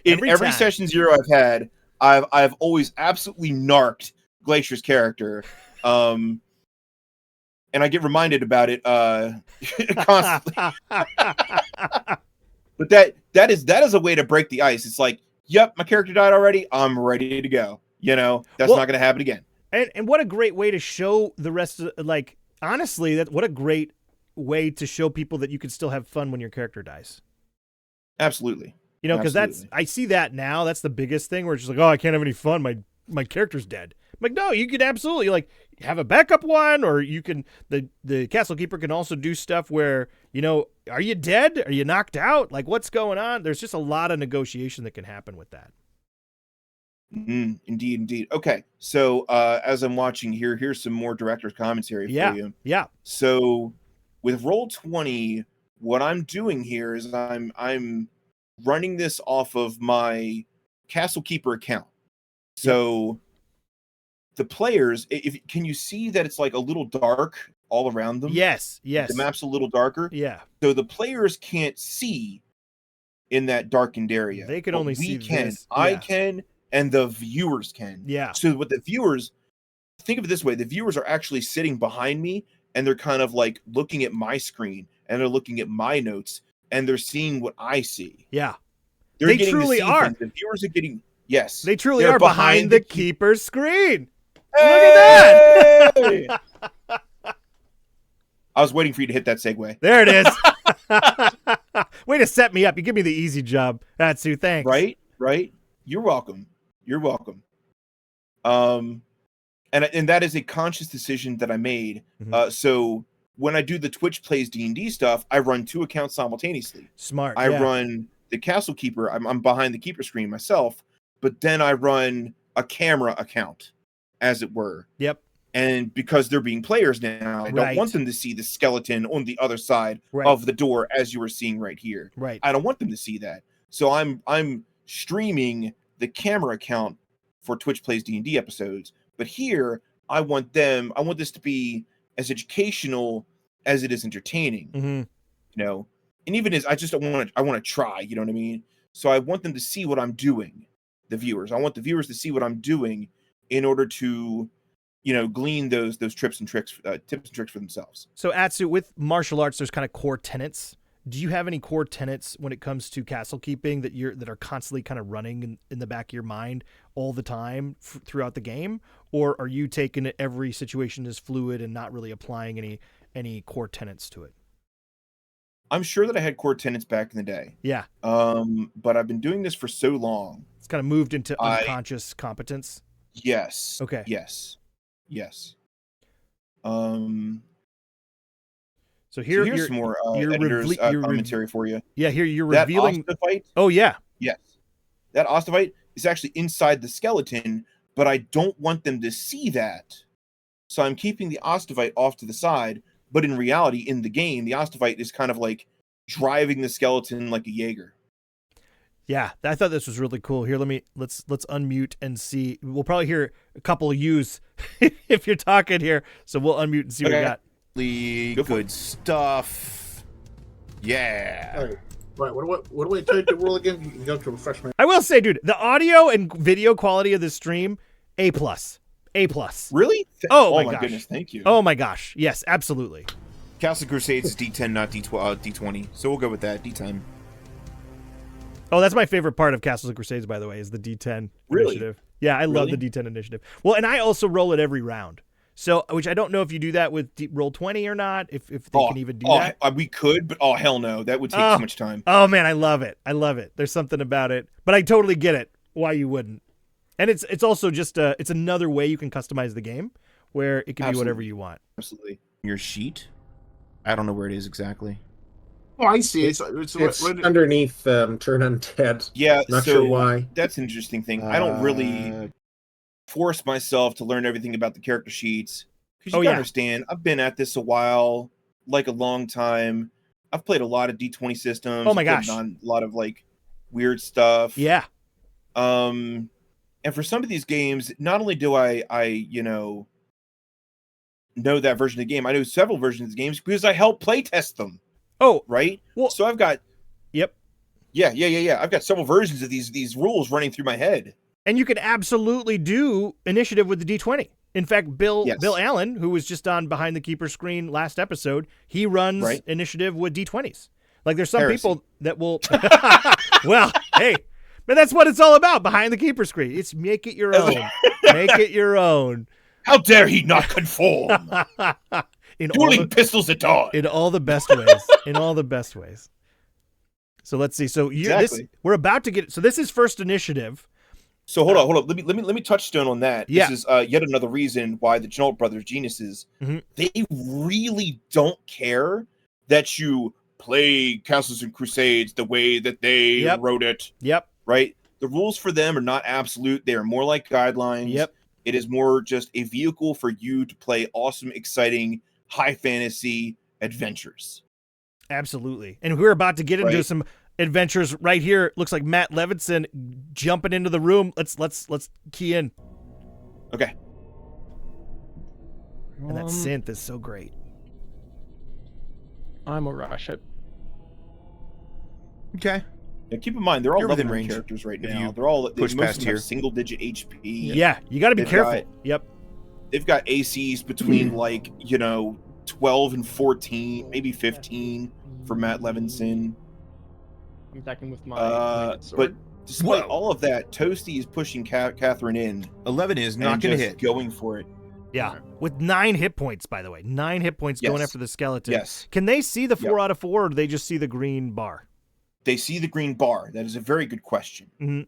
In every session 0 I've had, I've always absolutely narked Glacier's character. And I get reminded about it constantly. But that is a way to break the ice. It's like, yep, my character died already. I'm ready to go. You know, that's not going to happen again. And what a great way to show the rest of, like, honestly, what a great way to show people that you can still have fun when your character dies. Absolutely. You know, because I see that now. That's the biggest thing where it's just like, oh, I can't have any fun. My character's dead. I'm like, no, you can absolutely like have a backup one, or you can, the Castle Keeper can also do stuff where, you know, are you dead? Are you knocked out? Like, what's going on? There's just a lot of negotiation that can happen with that. Indeed. Okay, so as I'm watching here, here's some more director's commentary for you. Yeah. So with Roll20, what I'm doing here is I'm running this off of my Castle Keeper account. So the players, can you see that it's like a little dark all around them? Yes. The map's a little darker. Yeah. So the players can't see in that darkened area. They can only see this. I can, and the viewers can. Yeah. So what the viewers, think of it this way, the viewers are actually sitting behind me, and they're kind of like looking at my screen, and they're looking at my notes, and they're seeing what I see. Yeah. They truly are. Things. The viewers are getting, yes. They truly are behind the keeper's screen. Hey! Look at that. I was waiting for you to hit that segue. There it is. Way to set me up. You give me the easy job, Atsu. Thanks. Right. You're welcome. And that is a conscious decision that I made. So when I do the Twitch Plays D&D stuff, I run 2 accounts simultaneously. Smart. I run the Castle Keeper. I'm behind the keeper screen myself, but then I run a camera account, as it were. Yep. And because they're being players now, I don't want them to see the skeleton on the other side of the door, as you were seeing right here. Right. I don't want them to see that. So I'm streaming the camera account for Twitch Plays D&D episodes. But here, I want this to be as educational as it is entertaining. You know, and even as I want to try, you know what I mean? So I want them to see what I'm doing, the viewers. I want the viewers to see what I'm doing in order to, you know, glean those tips and tricks for themselves. So Atsu, with martial arts, there's kind of core tenets. Do you have any core tenets when it comes to castle keeping that are constantly kind of running in the back of your mind all the time throughout the game? Or are you taking every situation as fluid and not really applying any core tenets to it? I'm sure that I had core tenets back in the day. Yeah. But I've been doing this for so long. It's kind of moved into unconscious competence. Yes. Okay. Yes. So here, here's some more editor's commentary for you. Yeah, here you're that revealing. Ostafite, oh yeah, yes, that Ostafite is actually inside the skeleton, but I don't want them to see that, so I'm keeping the Ostafite off to the side. But in reality, in the game, the Ostafite is kind of like driving the skeleton like a Jaeger. Yeah, I thought this was really cool. Here, let's unmute and see. We'll probably hear a couple of yous if you're talking here. So we'll unmute and see what we got. Good stuff. Yeah. All right. Right. What do I take the roll again? You got to refresh me. I will say, dude, the audio and video quality of this stream, A+. A+. Really? Oh my my gosh. goodness, thank you. Oh my gosh. Yes, absolutely. Castles Crusades is D10, not D20. So we'll go with that. D10. Oh, that's my favorite part of Castles Crusades, by the way, is the D10 Really? initiative. Yeah, I love the D10 initiative. Well, and I also roll it every round. So, which I don't know if you do that with Roll20 or not, if they can even do that. We could, but hell no. That would take too much time. Oh, man, I love it. I love it. There's something about it. But I totally get it, why you wouldn't. And it's also just it's another way you can customize the game where it can be whatever you want. Absolutely. Your sheet? I don't know where it is exactly. Oh, I see. It's underneath Turn Undead. Yeah, Not so sure why. that's an interesting thing. I don't really force myself to learn everything about the character sheets. Because you gotta understand, I've been at this a while, like a long time. I've played a lot of D20 systems. Oh my gosh. On a lot of like weird stuff. Yeah. And for some of these games, not only do I know that version of the game, I know several versions of the games because I help play test them. Oh, right. Well, so I've got. Yep. Yeah. I've got several versions of these rules running through my head. And you can absolutely do initiative with the D20. In fact, Bill Allen, who was just on Behind the Keeper screen last episode, he runs initiative with D20s. Like there's some people that will. Well, hey, but that's what it's all about. Behind the Keeper screen, it's make it your own. Make it your own. How dare he not conform? Dueling pistols at dawn. In all the best ways. In all the best ways. So let's see. So we're about to get. So this is first initiative. So hold on. Let me touchstone on that. Yeah. This is yet another reason why the Chenault Brothers geniuses. Mm-hmm. They really don't care that you play Castles and Crusades the way that they wrote it. Yep. Right. The rules for them are not absolute. They are more like guidelines. Yep. It is more just a vehicle for you to play awesome, exciting, high fantasy adventures. Absolutely. And we're about to get into some adventures right here. Looks like Matt Levinson jumping into the room. Let's key in. Okay. And that synth is so great. I'm a rush it. Okay. Now, keep in mind, they're all within level range characters right now. They're all push past here. Single-digit HP. Yeah, you got to be careful. They've got ACs between 12 and 14, maybe 15 for Matt Levinson. I'm attacking with my but despite all of that, Toasty is pushing Catherine in. 11 is not going to hit. Going for it. Yeah, with 9 hit points, by the way. 9 hit points going after the skeleton. Yes. Can they see the 4 out of 4, or do they just see the green bar? They see the green bar. That is a very good question. Mm-hmm.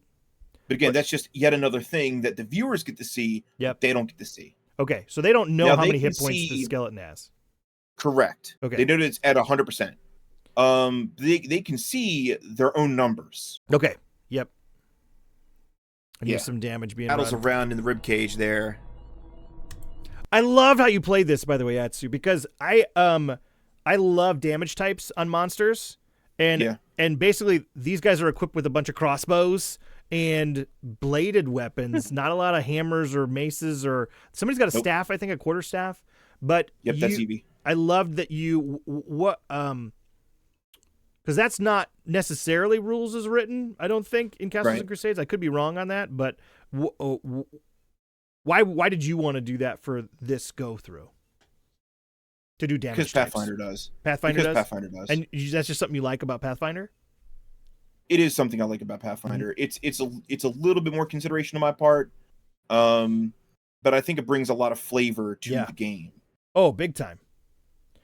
But again, that's just yet another thing that the viewers get to see, they don't get to see. Okay, so they don't know how many hit points the skeleton has. Correct. Okay. They know that it's at 100%. They can see their own numbers. Okay. Yep. And there's some damage being battles run. around in the rib cage there. I love how you played this, by the way, Atsu, because I love damage types on monsters, and basically these guys are equipped with a bunch of crossbows and bladed weapons. Not a lot of hammers or maces, or somebody's got a staff. I think a quarterstaff. But that's Evie. I loved that you because that's not necessarily rules as written, I don't think, in Castles and Crusades. I could be wrong on that, but why did you want to do that for this go through? To do damage? Because Pathfinder does. Pathfinder does. And that's just something you like about Pathfinder? It is something I like about Pathfinder. Mm-hmm. It's a little bit more consideration on my part, but I think it brings a lot of flavor to the game. Oh, big time.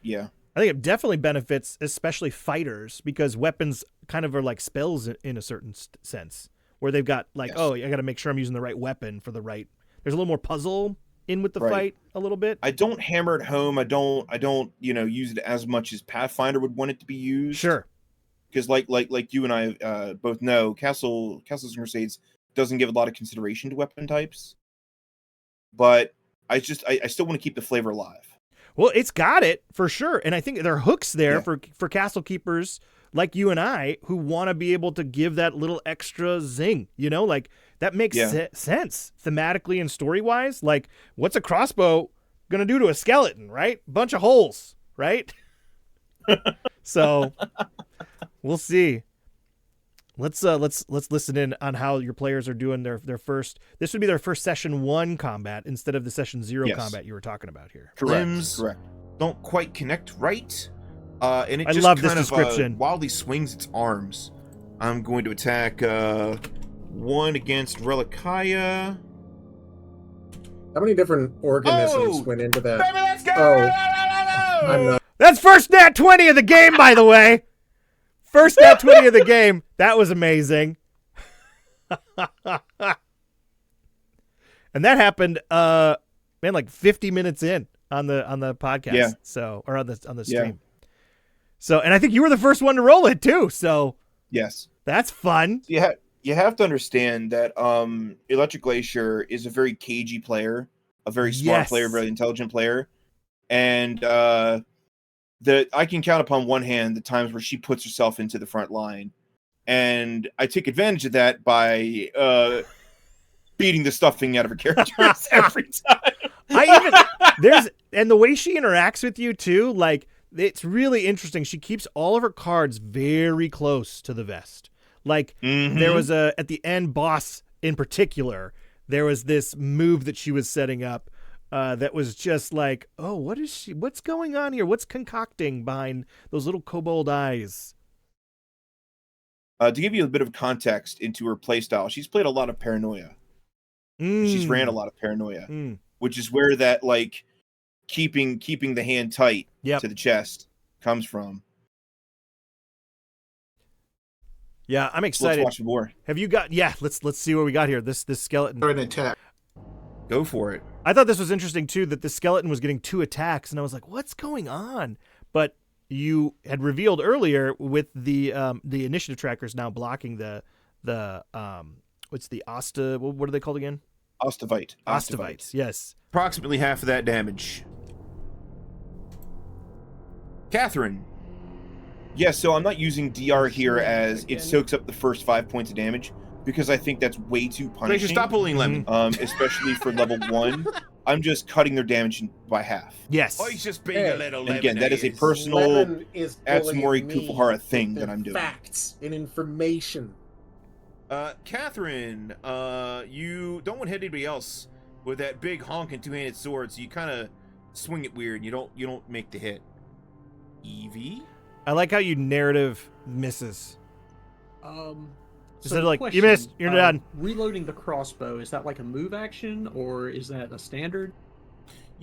Yeah. I think it definitely benefits, especially fighters, because weapons kind of are like spells in a certain sense, where they've got I got to make sure I'm using the right weapon for the right. There's a little more puzzle in with the fight a little bit. I don't hammer it home. I don't use it as much as Pathfinder would want it to be used. Sure. Because like you and I both know, Castles Crusades doesn't give a lot of consideration to weapon types. But I still want to keep the flavor alive. Well, it's got it for sure, and I think there are hooks there for castle keepers like you and I who want to be able to give that little extra zing. Like that makes sense thematically and story wise. Like, what's a crossbow gonna do to a skeleton? Right, bunch of holes. Right. So we'll see. Let's listen in on how your players are doing their first. This would be their first session 1 combat instead of the session 0 combat you were talking about here. Correct. Don't quite connect right, and it I just love kind this description. Wildly swings its arms. I'm going to attack 1 against Relikia. How many different organisms went into that? Baby, let's go! I'm not. That's first nat 20 of the game, by the way. First nat 20 of the game. That was amazing. And that happened like 50 minutes in on the podcast. Yeah. So, or on the stream. Yeah. So, and I think you were the first one to roll it too. So, yes. That's fun. You have to understand that Electric Glacier is a very cagey player, a very smart player, very intelligent player. And that I can count upon one hand the times where she puts herself into the front line, and I take advantage of that by beating the stuffing out of her characters every time. And the way she interacts with you too, like it's really interesting. She keeps all of her cards very close to the vest. Like there was at the end boss in particular, there was this move that she was setting up. That was just like, oh, what's going on here? What's concocting behind those little kobold eyes? To give you a bit of context into her playstyle, she's played a lot of Paranoia. She's ran a lot of Paranoia, which is where that like keeping the hand tight to the chest comes from. Yeah, I'm excited. Let's watch more. Have you got? Yeah, let's see what we got here. This skeleton. An attack. Go for it. I thought this was interesting too, that the skeleton was getting 2 attacks, and I was like, what's going on? But you had revealed earlier with the initiative trackers now blocking the what's the Asta? What are they called again? Ostavites. Yes. Approximately half of that damage. Catherine. Yeah, so I'm not using DR here as it soaks up the first 5 points of damage, because I think that's way too punishing. Stop pulling Lemon. Especially for level 1. I'm just cutting their damage by half. Yes. Oh, he's just being a little And again, that is a personal Atsumori Kofuhara thing that I'm doing. Facts and information. Catherine, you don't want to hit anybody else with that big honking 2-handed sword, so you kind of swing it weird. And you don't make the hit. Evie? I like how you narrative misses. So like, question, you missed, you're done. Reloading the crossbow, is that like a move action, or is that a standard?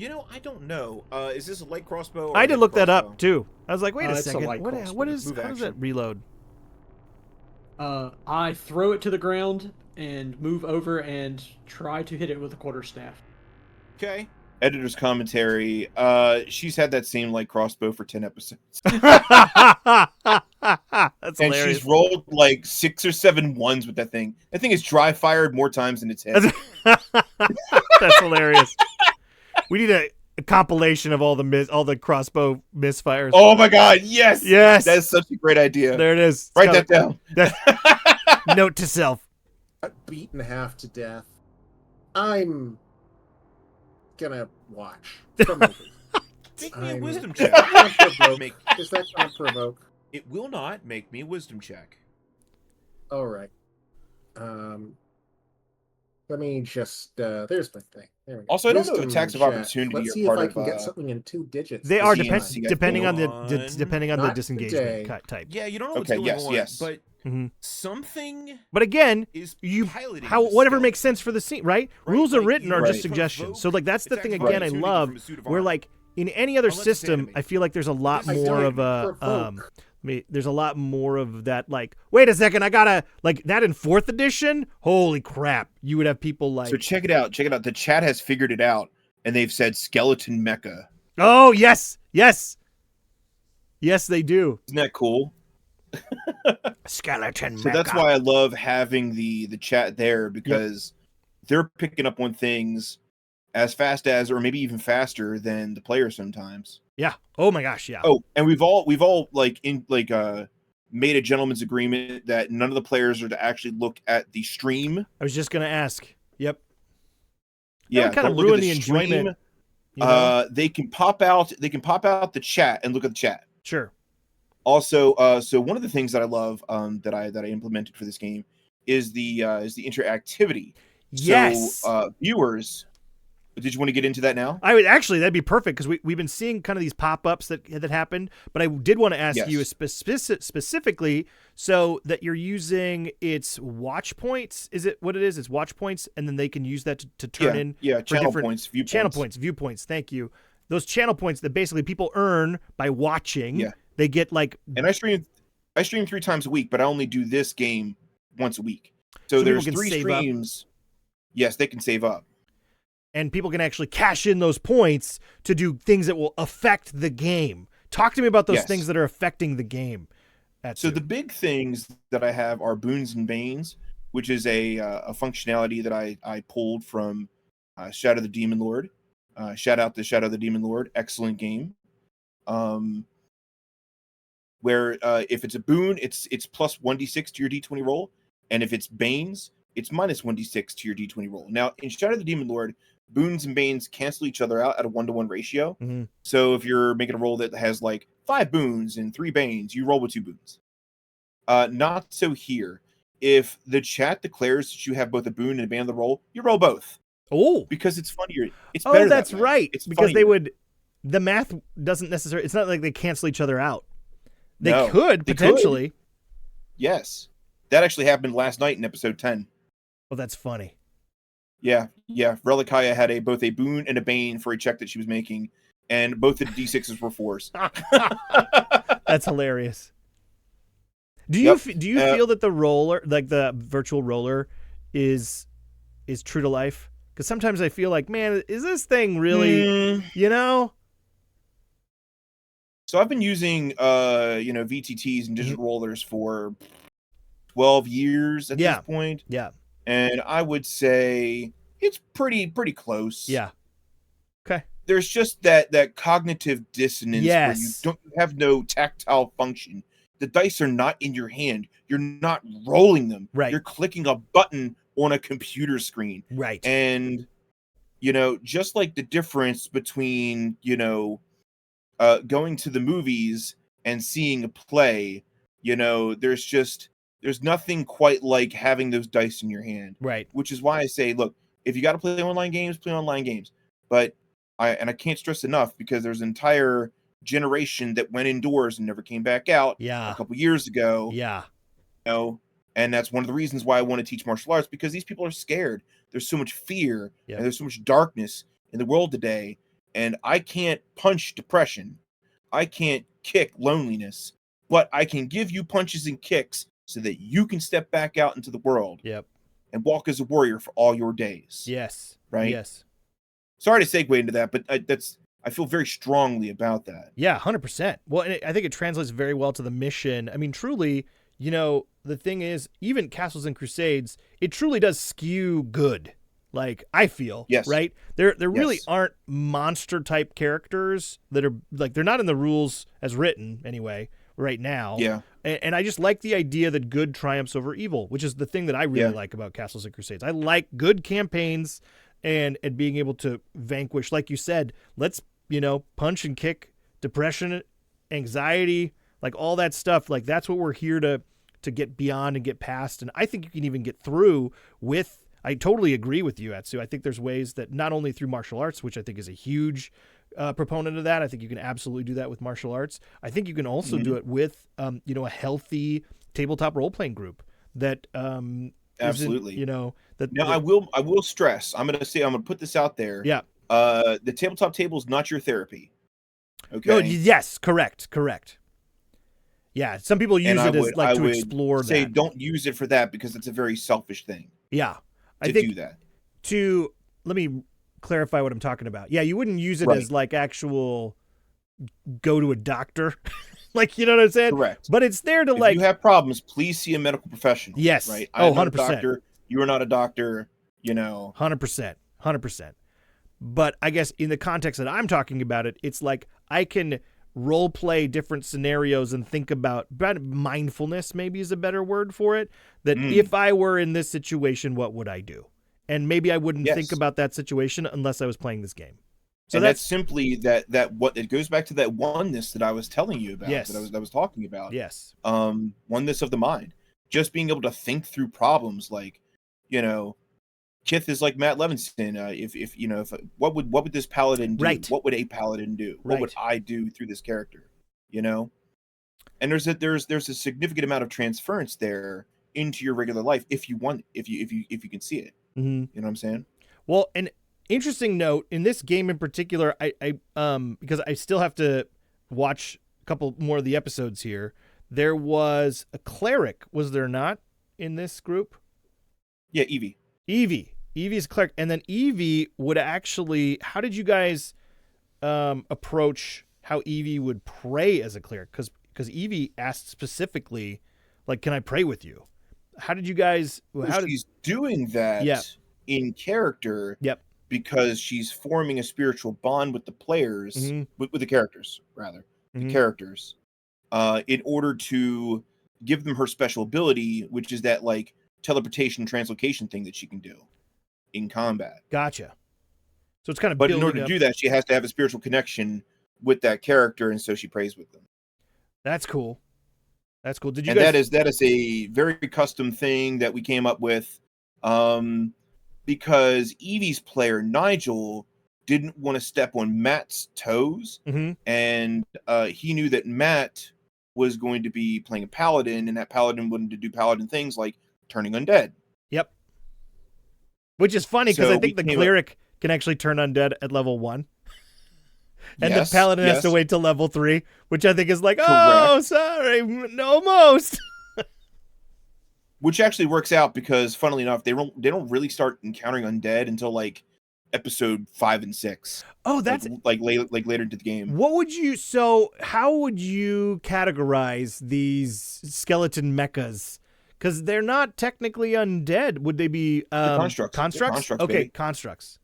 I don't know. Is this a light crossbow? Or I did look crossbow? that up too. I was like, wait a second. How does that reload? I throw it to the ground and move over and try to hit it with a quarterstaff. Okay. Editor's commentary. She's had that same light crossbow for 10 episodes. That's and hilarious. She's rolled like 6 or 7 ones with that thing. That thing is dry fired more times than it's hit. That's hilarious. We need a compilation of all the crossbow misfires. Oh my god, yes! Yes! That's such a great idea. There it is. Write that down. Note to self. Beaten half to death. I'm gonna watch. Make me a wisdom check. Is that gonna provoke? It will not. Make me a wisdom check. All right. Let me just. There's my thing. There we go. Also, I don't know if attacks of opportunity Let's see are part if I of. can get something in 2 digits. They are depending on the disengagement type. Yeah, you don't know what's going on. Yes. But something. But again, is whatever makes sense for the scene, right? Rules are written are just suggestions. So like that's the thing again I love. Where like in any other system, I feel like there's a lot more of a there's a lot more of that, like, wait a second, I gotta, like, that in 4th edition, holy crap, you would have people like... So check it out. The chat has figured it out, and they've said skeleton mecha. Oh, yes. Yes, they do. Isn't that cool? Skeleton mecha. So that's why I love having the chat there, because they're picking up on things as fast as, or maybe even faster than the player sometimes. Yeah. Oh my gosh. Yeah. Oh, and we've all made a gentleman's agreement that none of the players are to actually look at the stream. I was just gonna ask. Yep. Yeah, kind of ruin the enjoyment. You know? They can pop out. They can pop out the chat and look at the chat. Sure. Also, so one of the things that I love that I implemented for this game is the interactivity. Yes. So, viewers, did you want to get into that now? I would actually, that'd be perfect, because we've been seeing kind of these pop-ups that happened, but I did want to ask you specifically, so that you're using its watch points. Is it what it is? It's watch points, and then they can use that to turn in channel points, viewpoints. Channel points, viewpoints. Thank you. Those channel points that basically people earn by watching. Yeah. They get like. And I stream 3 times a week, but I only do this game once a week. So there's 3 streams. Yes, they can save up. And people can actually cash in those points to do things that will affect the game. Talk to me about those things that are affecting the game. So the big things that I have are boons and banes, which is a functionality that I pulled from Shadow the Demon Lord. Shout out to Shadow the Demon Lord. Excellent game. Where if it's a boon, it's plus 1d6 to your d20 roll. And if it's banes, it's minus 1d6 to your d20 roll. Now, in Shadow the Demon Lord, boons and banes cancel each other out at a 1-to-1 ratio. Mm-hmm. So if you're making a roll that has like 5 boons and 3 banes, you roll with 2 boons. Not so here. If the chat declares that you have both a boon and a bane on the roll, you roll both. Oh, because it's funnier. It's better. Oh, that's right. It's because funnier. they would. The math doesn't necessarily. It's not like they cancel each other out. They No, could they potentially. could. Yes, that actually happened last night in episode 10. Oh, that's funny. Yeah. Relicaya had both a boon and a bane for a check that she was making, and both the d6s were 4s. That's hilarious. Do you feel that the roller, like the virtual roller, is true to life? Because sometimes I feel like, man, is this thing really, you know? So I've been using VTTs and digital rollers for 12 years at this point. Yeah. And I would say it's pretty close. Yeah. Okay. There's just that cognitive dissonance where you have no tactile function. The dice are not in your hand. You're not rolling them. Right. You're clicking a button on a computer screen. Right. And, just like the difference between, going to the movies and seeing a play, there's nothing quite like having those dice in your hand. Right. Which is why I say, look, if you got to play online games, play online games. But I can't stress enough, because there's an entire generation that went indoors and never came back out a couple years ago. Yeah. And that's one of the reasons why I want to teach martial arts, because these people are scared. There's so much fear and there's so much darkness in the world today. And I can't punch depression. I can't kick loneliness, but I can give you punches and kicks so that you can step back out into the world. Yep. And walk as a warrior for all your days. Yes. Right? Yes. Sorry to segue into that, but I feel very strongly about that. Yeah, 100%. Well, and I think it translates very well to the mission. I mean, truly, the thing is, even Castles and Crusades, it truly does skew good. Like, I feel, right? There really aren't monster type characters that are like, they're not in the rules as written anyway right now. Yeah. And I just like the idea that good triumphs over evil, which is the thing that I really like about Castles and Crusades. I like good campaigns and being able to vanquish, like you said, let's, punch and kick depression, anxiety, like all that stuff. Like, that's what we're here to get beyond and get past. And I think you can even get through with, I totally agree with you, Atsu. I think there's ways that not only through martial arts, which I think is a huge proponent of that. I think you can absolutely do that with martial arts. I think you can also do it with, a healthy tabletop role-playing group that, absolutely. That. Now, I will stress, I'm going to put this out there. Yeah. The tabletop table is not your therapy. Okay. Oh, yes. Correct. Yeah. Some people use it as like to explore say that. Don't use it for that, because it's a very selfish thing. Yeah. I think do that. Let me clarify what I'm talking about. Yeah, you wouldn't use it Right. as like actual go to a doctor. Like, you know what I'm saying? Correct. But it's there to If like you have problems, please see a medical professional. Yes. Right. Oh, I'm not a 100%. doctor. You are not a doctor. You know. 100%. 100%. But I guess in the context that I'm talking about it, it's like I can role play different scenarios and think about mindfulness, maybe is a better word for it. That if I were in this situation, what would I do? And maybe I wouldn't think about that situation unless I was playing this game. So and that's simply that what it goes back to that oneness that I was telling you about, Yes. that I was talking about. Yes. Oneness of the mind. Just being able to think through problems, like, you know, Kith is like Matt Levinson. If what would this paladin do? Right. What would a paladin do? What would I do through this character? You know? And there's a significant amount of transference there into your regular life if you want, if you can see it. Mm-hmm. You know what I'm saying? Well, an interesting note in this game in particular, I because I still have to watch a couple more of the episodes here. There was a cleric, was there not, in this group? Yeah, Evie. Evie's a cleric, and then Evie would actually. How did you guys approach how Evie would pray as a cleric? Because Evie asked specifically, like, "Can I pray with you?" How did you guys? She's doing that in character. Yep. Because she's forming a spiritual bond with the players, with the characters, rather. The characters. In order to give them her special ability, which is that, like, teleportation translocation thing that she can do in combat. Gotcha. So it's kind of But in order to do that, she has to have a spiritual connection with that character, and so she prays with them. That's cool. That's cool. Did you? And guys... that is a very custom thing that we came up with, because Evie's player Nigel didn't want to step on Matt's toes, and he knew that Matt was going to be playing a paladin, and that paladin wanted to do paladin things like turning undead. Yep. Which is funny because I think the cleric can actually turn undead at level 1. And the paladin has to wait till level 3, which I think is like, oh, sorry, almost. Which actually works out because, funnily enough, they don't really start encountering undead until like episode 5 and 6. Oh, that's like later into the game. How would you categorize these skeleton mechas? Because they're not technically undead. Would they be constructs? Constructs? Okay, baby. Constructs.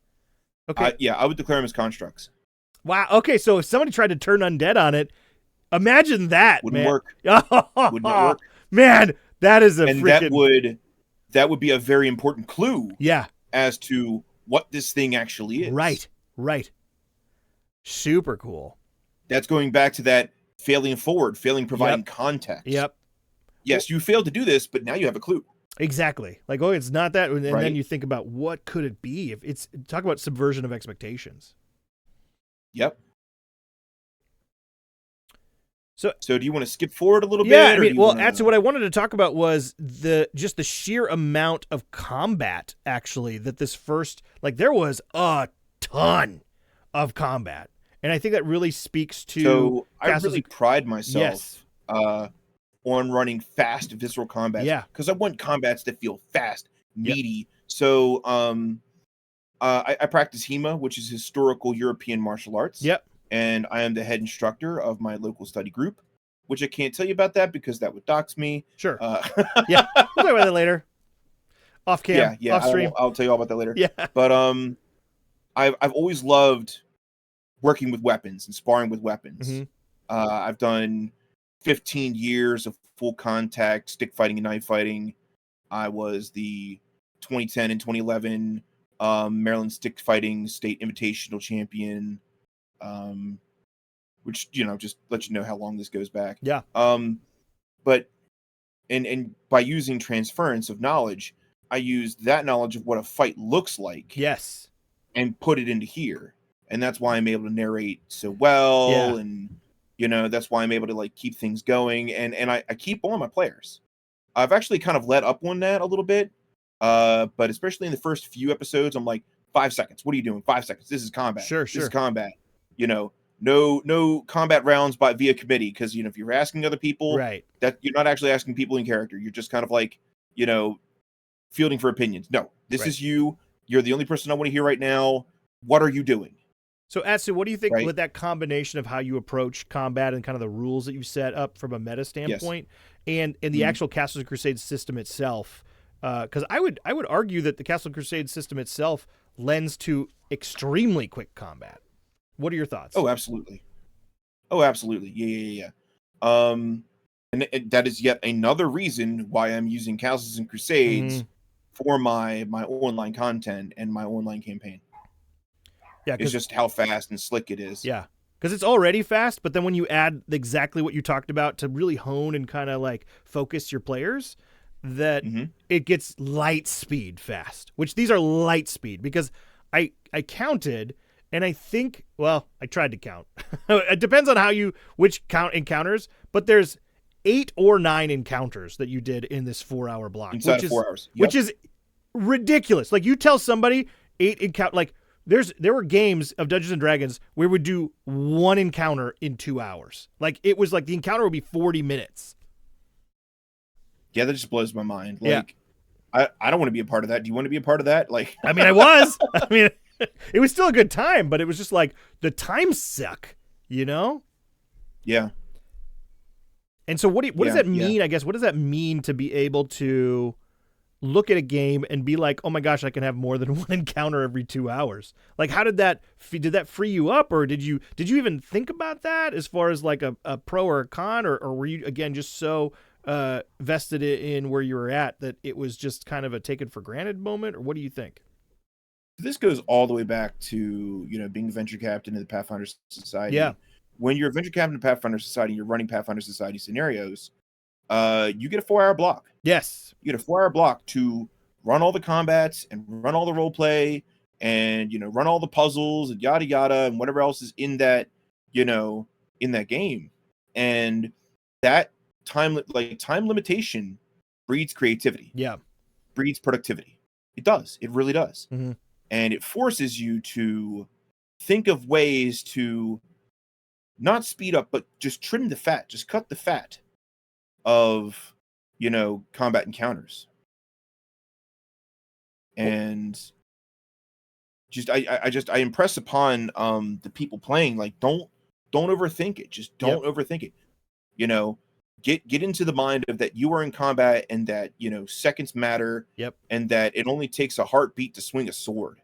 Okay. I would declare them as constructs. Wow. Okay, so if somebody tried to turn undead on it, imagine that. Wouldn't man. work. Would not work. Man, that is a freaking... that would be a very important clue. Yeah. As to what this thing actually is. Right. Super cool. That's going back to that failing providing context. Yep. Yes, you failed to do this, but now you have a clue. Exactly. Like, oh, it's not that. And then you think about what could it be? If it's talk about subversion of expectations. Yep. So do you want to skip forward a little bit? Yeah, I mean, Atsu, what I wanted to talk about was the sheer amount of combat, actually, that this first, like, there was a ton of combat. And I think that really speaks to... So I really pride myself on running fast, visceral combat. Yeah. Because I want combats that feel fast, meaty. Yep. So I practice HEMA, which is historical European martial arts. Yep. And I am the head instructor of my local study group, which I can't tell you about that because that would dox me. Sure. Yeah, we'll talk about that later. Off cam, off stream. I'll tell you all about that later. Yeah. But I've always loved working with weapons and sparring with weapons. I've done 15 years of full contact stick fighting and knife fighting. I was the 2010 and 2011 Maryland stick fighting state invitational champion. Which, just let you know how long this goes back. Yeah. But and by using transference of knowledge, I used that knowledge of what a fight looks like. Yes. And put it into here. And that's why I'm able to narrate so well. Yeah. And, that's why I'm able to like keep things going. And I keep on my players. I've actually kind of let up on that a little bit. But especially in the first few episodes, I'm like, 5 seconds. What are you doing? 5 seconds. This is combat. Sure. This is combat. No combat rounds via committee, because if you're asking other people, right, that you're not actually asking people in character. You're just kind of like, fielding for opinions. No, this is you. You're the only person I want to hear right now. what are you doing? So, Atsu, what do you think Right. with that combination of how you approach combat and kind of the rules that you set up from a meta standpoint, and the actual Castles Crusades system itself? Because I would argue that the Castles Crusades system itself lends to extremely quick combat. What are your thoughts? Oh, absolutely. Yeah. And that is yet another reason why I'm using Castles and Crusades for my online content and my online campaign. Yeah, it's just how fast and slick it is. Yeah, because it's already fast, but then when you add exactly what you talked about to really hone and kind of like focus your players, that it gets light speed fast, which these are light speed because I counted and I think, well, I tried to count. It depends on which count encounters, but there's 8 or 9 encounters that you did in this 4-hour block. Inside of 4 hours. Which is ridiculous. Like you tell somebody 8 encounter, like there were games of Dungeons and Dragons where we would do 1 encounter in 2 hours. Like it was like the encounter would be 40 minutes. Yeah, that just blows my mind. Like I don't want to be a part of that. Do you want to be a part of that? Like I mean, I was. I mean, it was still a good time, but it was just like the times suck, you know? Yeah. And so what does that mean? I guess what does that mean to be able to look at a game and be like, oh my gosh, I can have more than 1 encounter every 2 hours? Like, how did that free you up, or did you even think about that as far as like a pro or a con, or were you again just so vested in where you were at that it was just kind of a taken for granted moment, or what do you think? This goes all the way back to, being a venture captain in the Pathfinder Society. Yeah. When you're a venture captain in Pathfinder Society, you're running Pathfinder Society scenarios, you get a 4-hour block. Yes. You get a 4-hour block to run all the combats and run all the role play and, run all the puzzles and yada yada and whatever else is in that, in that game. And that time limitation breeds creativity. Yeah. Breeds productivity. It does. It really does. Mm-hmm. And it forces you to think of ways to not speed up, but just trim the fat, just cut the fat of, combat encounters. And I impress upon the people playing, like, don't overthink it. Just don't overthink it. Get into the mind of that you are in combat and that, seconds matter. Yep. And that it only takes a heartbeat to swing a sword.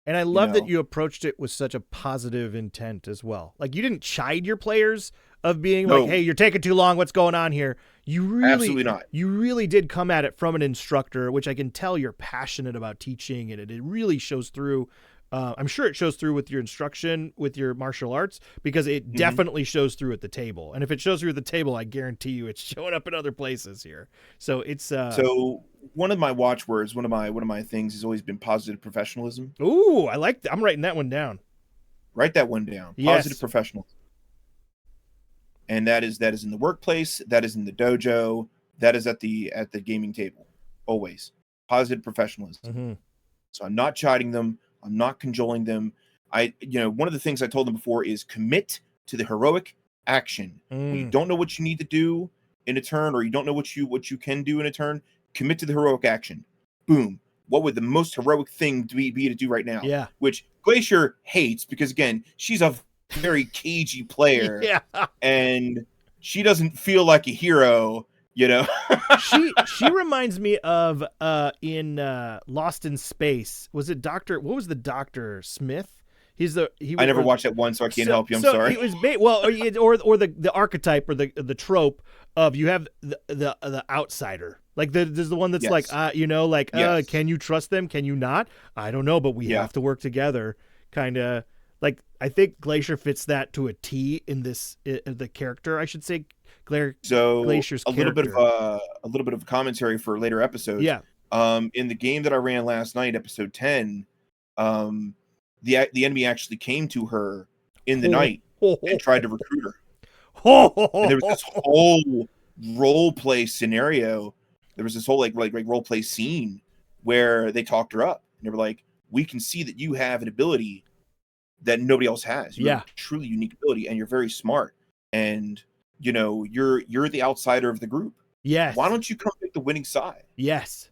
And I love that you approached it with such a positive intent as well. Like you didn't chide your players of being like, hey, you're taking too long. What's going on here? Absolutely not. You really did come at it from an instructor, which I can tell you're passionate about teaching, and it really shows through. I'm sure it shows through with your instruction, with your martial arts, because it definitely shows through at the table. And if it shows through at the table, I guarantee you it's showing up in other places here. So it's so one of my watchwords, one of my things has always been positive professionalism. Ooh, I like that. I'm writing that one down. Write that one down. Yes. Positive professionalism. And that is in the workplace, that is in the dojo, that is at the gaming table. Always. Positive professionalism. Mm-hmm. So I'm not chiding them. I'm not cajoling them. One of the things I told them before is commit to the heroic action. When you don't know what you need to do in a turn, or you don't know what you can do in a turn, commit to the heroic action. Boom. What would the most heroic thing be to do right now? Yeah. Which Glacier hates because, again, she's a very cagey player. Yeah. And she doesn't feel like a hero, She reminds me of in Lost in Space. Was it what was the Dr. Smith? I never watched that one, so I can't help you. I'm sorry. It was or the archetype or the trope of you have the outsider. Like there's the one that's Yes. like can you trust them? Can you not? I don't know, but we have to work together. Kind of like I think Glacier fits that to a T in the character. I should say. Glacier's a little bit of commentary for later episodes. Yeah. In the game that I ran last night, episode 10, the enemy actually came to her in the night and tried to recruit her. And there was this whole role play scenario. There was this whole like role play scene where they talked her up. And they were like, "We can see that you have an ability that nobody else has. You have a truly unique ability, and you're very smart. And you're the outsider of the group. Yes. Why don't you come pick the winning side? Yes.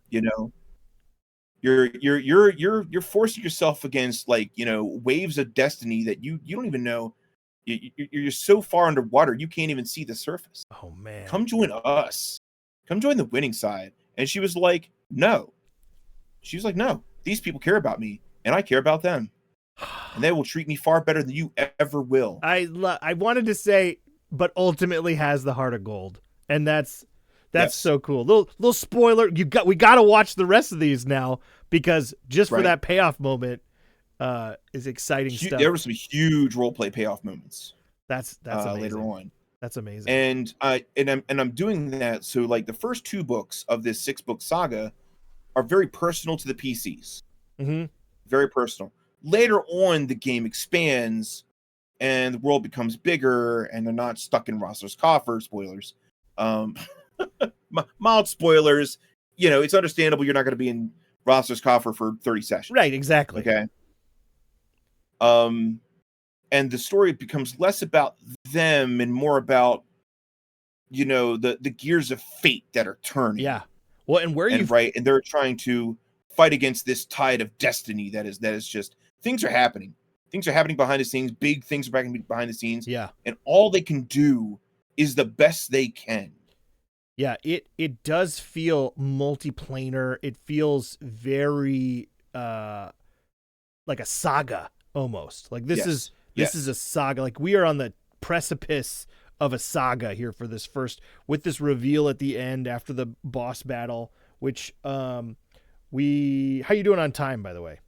you're forcing yourself against like waves of destiny that you don't even know. You're so far underwater you can't even see the surface. Oh man, come join us, come join the winning side. And she was like, no. She was like, no, these people care about me and I care about them, and they will treat me far better than you ever will. I wanted to say, but ultimately has the heart of gold, and that's yes. So cool. Little spoiler, we got to watch the rest of these now, because just for that payoff moment is exciting stuff. There were some huge roleplay payoff moments. That's amazing. Later on. That's amazing. And I'm doing that so like the first 2 books of this 6-book saga are very personal to the PCs. Mm-hmm. Very personal. Later on, the game expands and the world becomes bigger, and they're not stuck in Rossler's coffer. Spoilers. Mild spoilers. It's understandable you're not going to be in Rossler's coffer for 30 sessions. Right, exactly. Okay. And the story becomes less about them and more about, the gears of fate that are turning. Yeah. Well, and and they're trying to fight against this tide of destiny that is just, things are happening. Things are happening behind the scenes. Big things are happening behind the scenes. Yeah. And all they can do is the best they can. Yeah, it does feel multiplanar. It feels very like a saga almost. Like this is a saga. Like we are on the precipice of a saga here for this first, with this reveal at the end after the boss battle, which how you doing on time, by the way?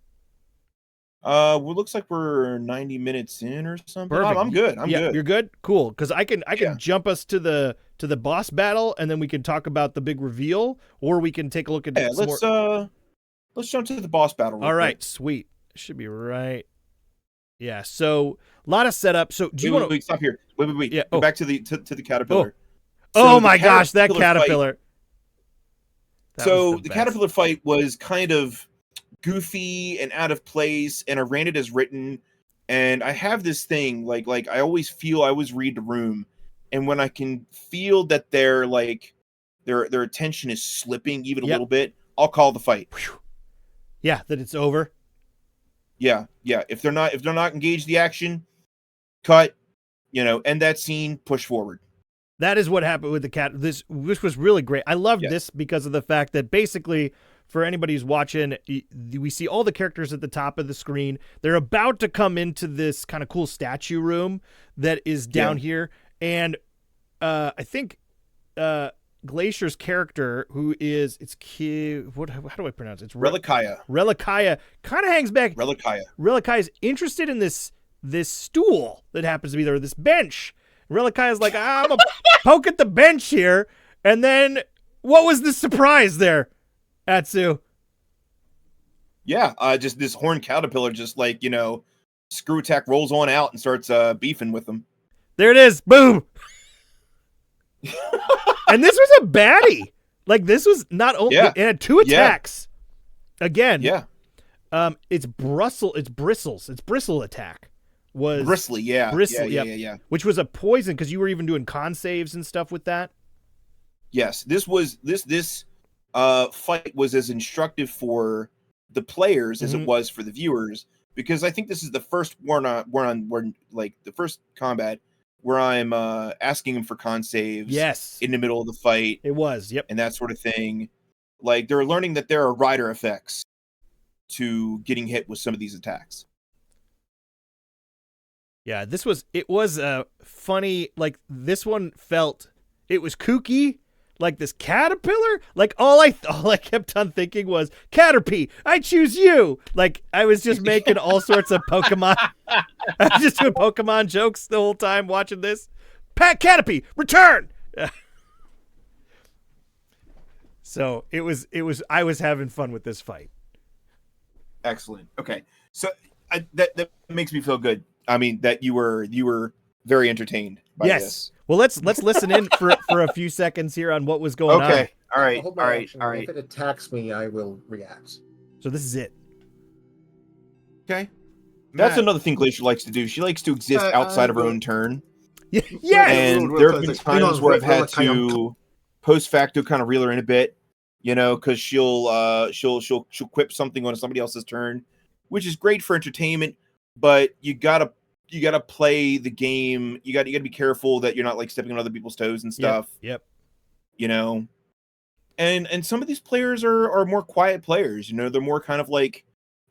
Well, looks like we're 90 minutes in or something. I'm good. I'm good. You're good? Cool. Because I can jump us to the boss battle, and then we can talk about the big reveal, or we can take a look at let's jump to the boss battle. All right, sweet. Should be right. Yeah. So a lot of setup. So do you want to stop here? Wait. Yeah. Go back to the caterpillar. Oh my gosh, that caterpillar. So the caterpillar fight was kind of goofy and out of place, and I ran it as written. And I have this thing like I always read the room, and when I can feel that their attention is slipping even a little bit, I'll call the fight. Yeah, that it's over. Yeah. If they're not engaged the action, cut. End that scene, push forward. That is what happened with the cat. This was really great. I loved this because of the fact that basically, for anybody who's watching, we see all the characters at the top of the screen. They're about to come into this kind of cool statue room that is down here. And I think Glacier's character, who is, how do I pronounce it? It's Reliquia. Reliquia kind of hangs back. Reliquia is interested in this stool that happens to be there, this bench. Reliquia is like, I'm going to poke at the bench here. And then what was the surprise there, Atsu? Yeah, just this horned caterpillar just screw attack rolls on out and starts beefing with them. There it is. Boom. And this was a baddie. Like this was not only it had 2 attacks. Again. Yeah. It's bristles. Its bristle attack was bristly. Yeah. Bristly. Yeah. Which was a poison because you were even doing con saves and stuff with that. Yes. This fight was as instructive for the players as it was for the viewers, because I think this is the first the first combat where I'm asking them for con saves. Yes. In the middle of the fight. It was. Yep. And that sort of thing. Like they're learning that there are rider effects to getting hit with some of these attacks. Yeah, it was funny. Like this one it was kooky. Like this caterpillar. Like all I kept on thinking was, Caterpie, I choose you. Like I was just making all sorts of Pokemon. I was just doing Pokemon jokes the whole time watching this. Caterpie, return. So it was. I was having fun with this fight. Excellent. Okay, so that makes me feel good. I mean, that you were very entertained by this. Well, let's listen in for a few seconds here on what was going on. Okay. All right. If it attacks me, I will react. So this is it. Okay. That's another thing Glacier likes to do. She likes to exist outside of her own turn. Yeah. And there have been times where I've had to post facto kind of reel her in a bit. You know, because she'll quip something on somebody else's turn, which is great for entertainment. But you gotta play the game. You gotta be careful that you're not like stepping on other people's toes and stuff. Yep. You know, and some of these players are more quiet players. You know, they're more kind of like,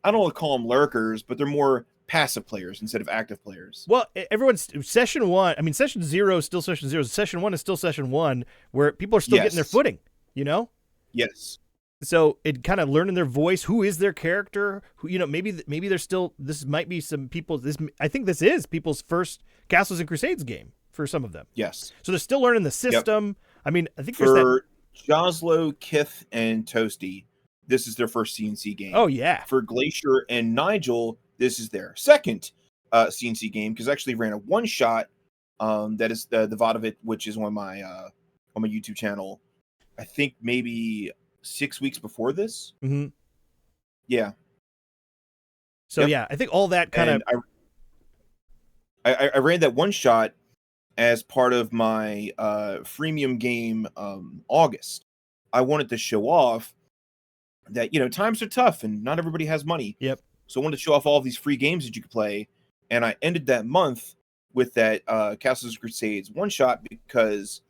I don't want to call them lurkers, but they're more passive players instead of active players. Well, everyone's session 1. I mean, session 0 is still session 0. Session 1 is still session 1, where people are still getting their footing. You know. Yes. So it kind of learning their voice. Who is their character? Who, you know, maybe they're still. This might be some people. I think this is people's first Castles and Crusades game for some of them. Yes. So they're still learning the system. Yep. I mean, I think for Joslo, Kith, and Toasty, this is their first CNC game. Oh yeah. For Glacier and Nigel, this is their second CNC game, because I actually ran a one shot. That is the VOD of it, which is on my YouTube channel. I think maybe 6 weeks before this. Mm-hmm. Yeah. So yeah, I think all that kind of. I ran that one shot as part of my freemium game August. I wanted to show off that, you know, times are tough and not everybody has money. Yep. So I wanted to show off all of these free games that you could play, and I ended that month with that Castles Crusades one shot, because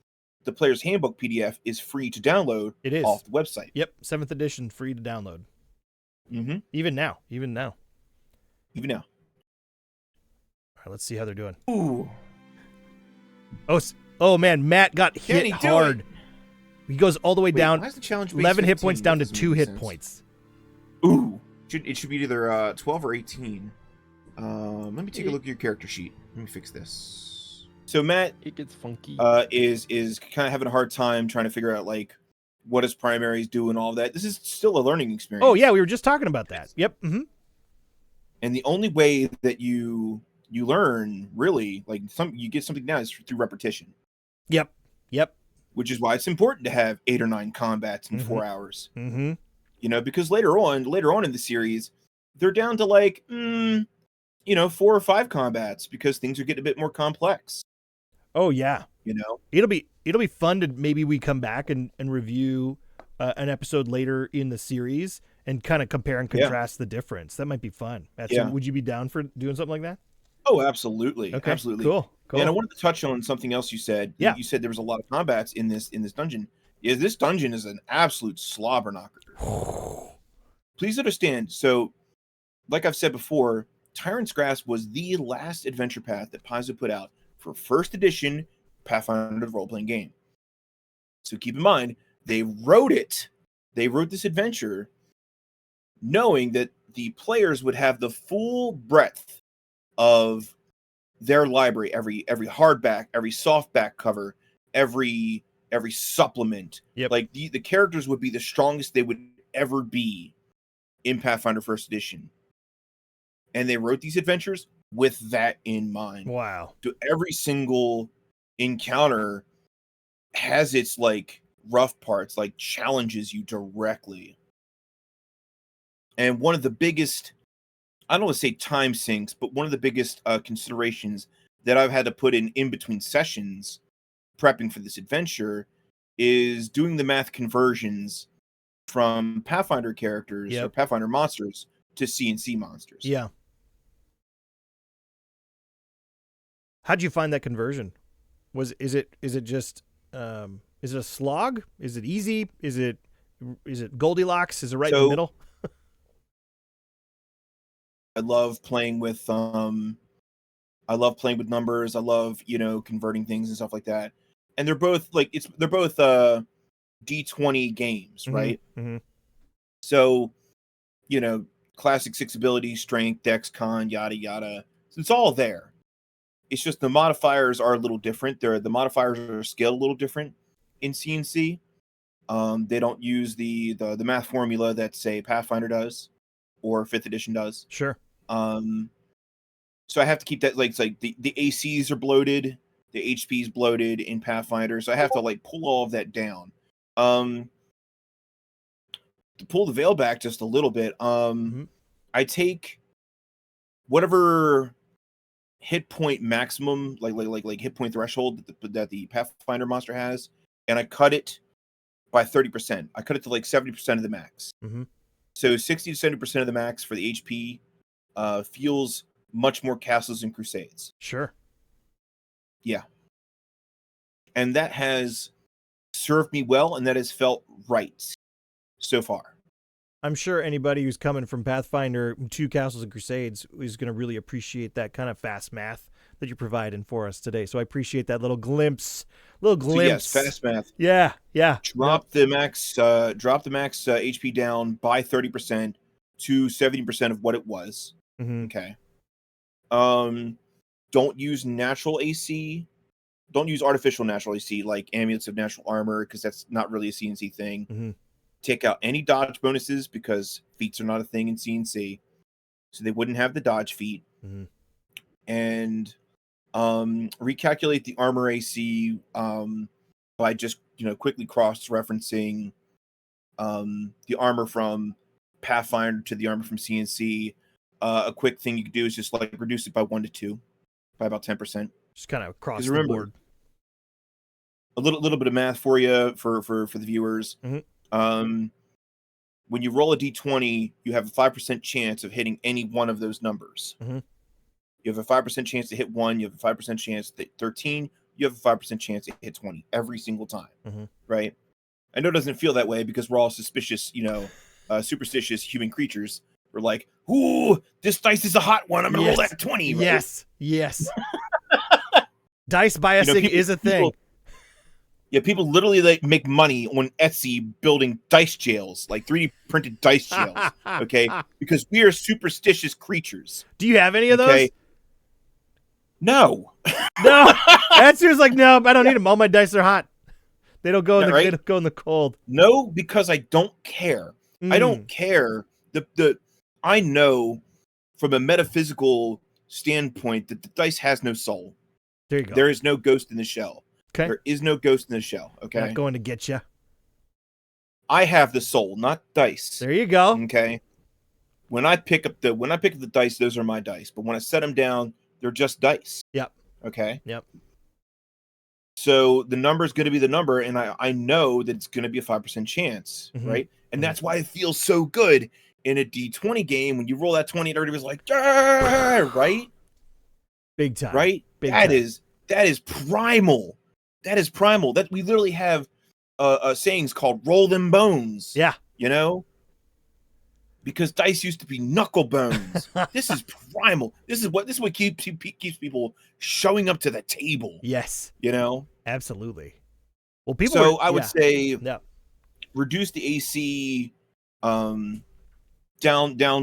the Player's Handbook PDF is free to download. It is off the website. Yep, 7th edition, free to download. Mm-hmm. Even now. All right, let's see how they're doing. Ooh. Oh man, Matt got hit hard. He goes all the way down. Why is the challenge 11 hit points down to 2 hit points. Ooh. It should be either 12 or 18. Let me take a look at your character sheet. Let me fix this. So Matt, it gets funky. Is kind of having a hard time trying to figure out like what his primaries do and all that. This is still a learning experience. Oh yeah, we were just talking about that. Yep. Mm-hmm. And the only way that you learn, really, like you get something down, is through repetition. Yep. Which is why it's important to have 8 or 9 combats in 4 hours. Mm-hmm. You know, because later on in the series, they're down to like 4 or 5 combats, because things are getting a bit more complex. Oh yeah. You know, it'll be fun to maybe we come back and review an episode later in the series and kind of compare and contrast the difference. That might be fun. Would you be down for doing something like that? Oh, absolutely. Okay. Absolutely. Cool. And I wanted to touch on something else you said. Yeah. You said there was a lot of combats in this dungeon. Yeah, this dungeon is an absolute slobber knocker. Please understand. So, like I've said before, Tyrant's Grasp was the last adventure path that Paizo put out for first edition Pathfinder the role-playing game. So keep in mind, they wrote it. They wrote this adventure knowing that the players would have the full breadth of their library, every hardback, every softback cover, every supplement. Yep. Like the characters would be the strongest they would ever be in Pathfinder First Edition. And they wrote these adventures with that in mind. Wow. So every single encounter has its like rough parts, like challenges you directly. And one of the biggest, I don't want to say time sinks, but one of the biggest considerations that I've had to put in between sessions prepping for this adventure is doing the math conversions from Pathfinder characters or Pathfinder monsters to CNC monsters. Yeah. How'd you find that conversion? Is it just is it a slog? Is it easy? Is it Goldilocks? Is it right in the middle? I love playing with numbers. I love, converting things and stuff like that. And they're both D20 games, right? Mm-hmm. So, classic 6 ability, strength, dex, con, yada yada. So it's all there. It's just the modifiers are a little different. The modifiers are scaled a little different in CNC. They don't use the math formula that, say, Pathfinder does or 5th edition does. Sure. So I have to keep that, like the ACs are bloated, the HP's bloated in Pathfinder, so I have to pull all of that down. To pull the veil back just a little bit, I take whatever hit point maximum, like hit point threshold that the Pathfinder monster has, and I cut it by 30%. I cut it to like 70% of the max. Mm-hmm. So 60 to 70% of the max for the HP feels much more Castles and Crusades. Sure. Yeah. And that has served me well, and that has felt right so far. I'm sure anybody who's coming from Pathfinder to Castles and Crusades is going to really appreciate that kind of fast math that you're providing for us today. So I appreciate that little glimpse. So yes, fast math. Yeah. Drop the max HP down by 30% to 70% of what it was. Mm-hmm. Okay. Don't use natural AC. Don't use artificial natural AC like amulets of natural armor, because that's not really a CNC thing. Mm-hmm. Take out any dodge bonuses, because feats are not a thing in CNC, so they wouldn't have the dodge feat. Mm-hmm. And recalculate the armor AC by just quickly cross-referencing the armor from Pathfinder to the armor from CNC. A quick thing you could do is just like reduce it by 1 to 2, by about 10%. Just kind of across the board. A little bit of math for you for the viewers. Mm-hmm. When you roll a d20, you have a 5% chance of hitting any one of those numbers. Mm-hmm. You have a 5% chance to hit 1. You have a 5% chance to hit 13. You have a 5% chance to hit 20 every single time. Mm-hmm. Right? I know it doesn't feel that way because we're all suspicious, superstitious human creatures. We're like, ooh, this dice is a hot one. I'm going to roll that 20. Right? Yes. Dice biasing is a thing. People literally like make money on Etsy building dice jails, like 3D printed dice jails. Okay, because we are superstitious creatures. Do you have any of those? No. That's yours. Like, no, I don't need them. All my dice are hot. They don't go in they don't go in the cold. No, because I don't care. I don't care. I know from a metaphysical standpoint that the dice has no soul. There you go. There is no ghost in the shell. Okay. There is no ghost in the shell. Okay. Not going to get you. I have the soul, not dice. There you go. Okay. When I pick up the dice, those are my dice. But when I set them down, they're just dice. Yep. Okay. Yep. So the number is going to be the number, and I know that it's going to be a 5% chance, right? And that's why it feels so good in a D20 game when you roll that 20 and everybody was like, right? Big time. Right? That is primal. That is primal. That we literally have sayings called "roll them bones." Yeah. Because dice used to be knuckle bones. This is primal. This is what keeps people showing up to the table. Yes. Absolutely. Well, people. So I would say, reduce the AC down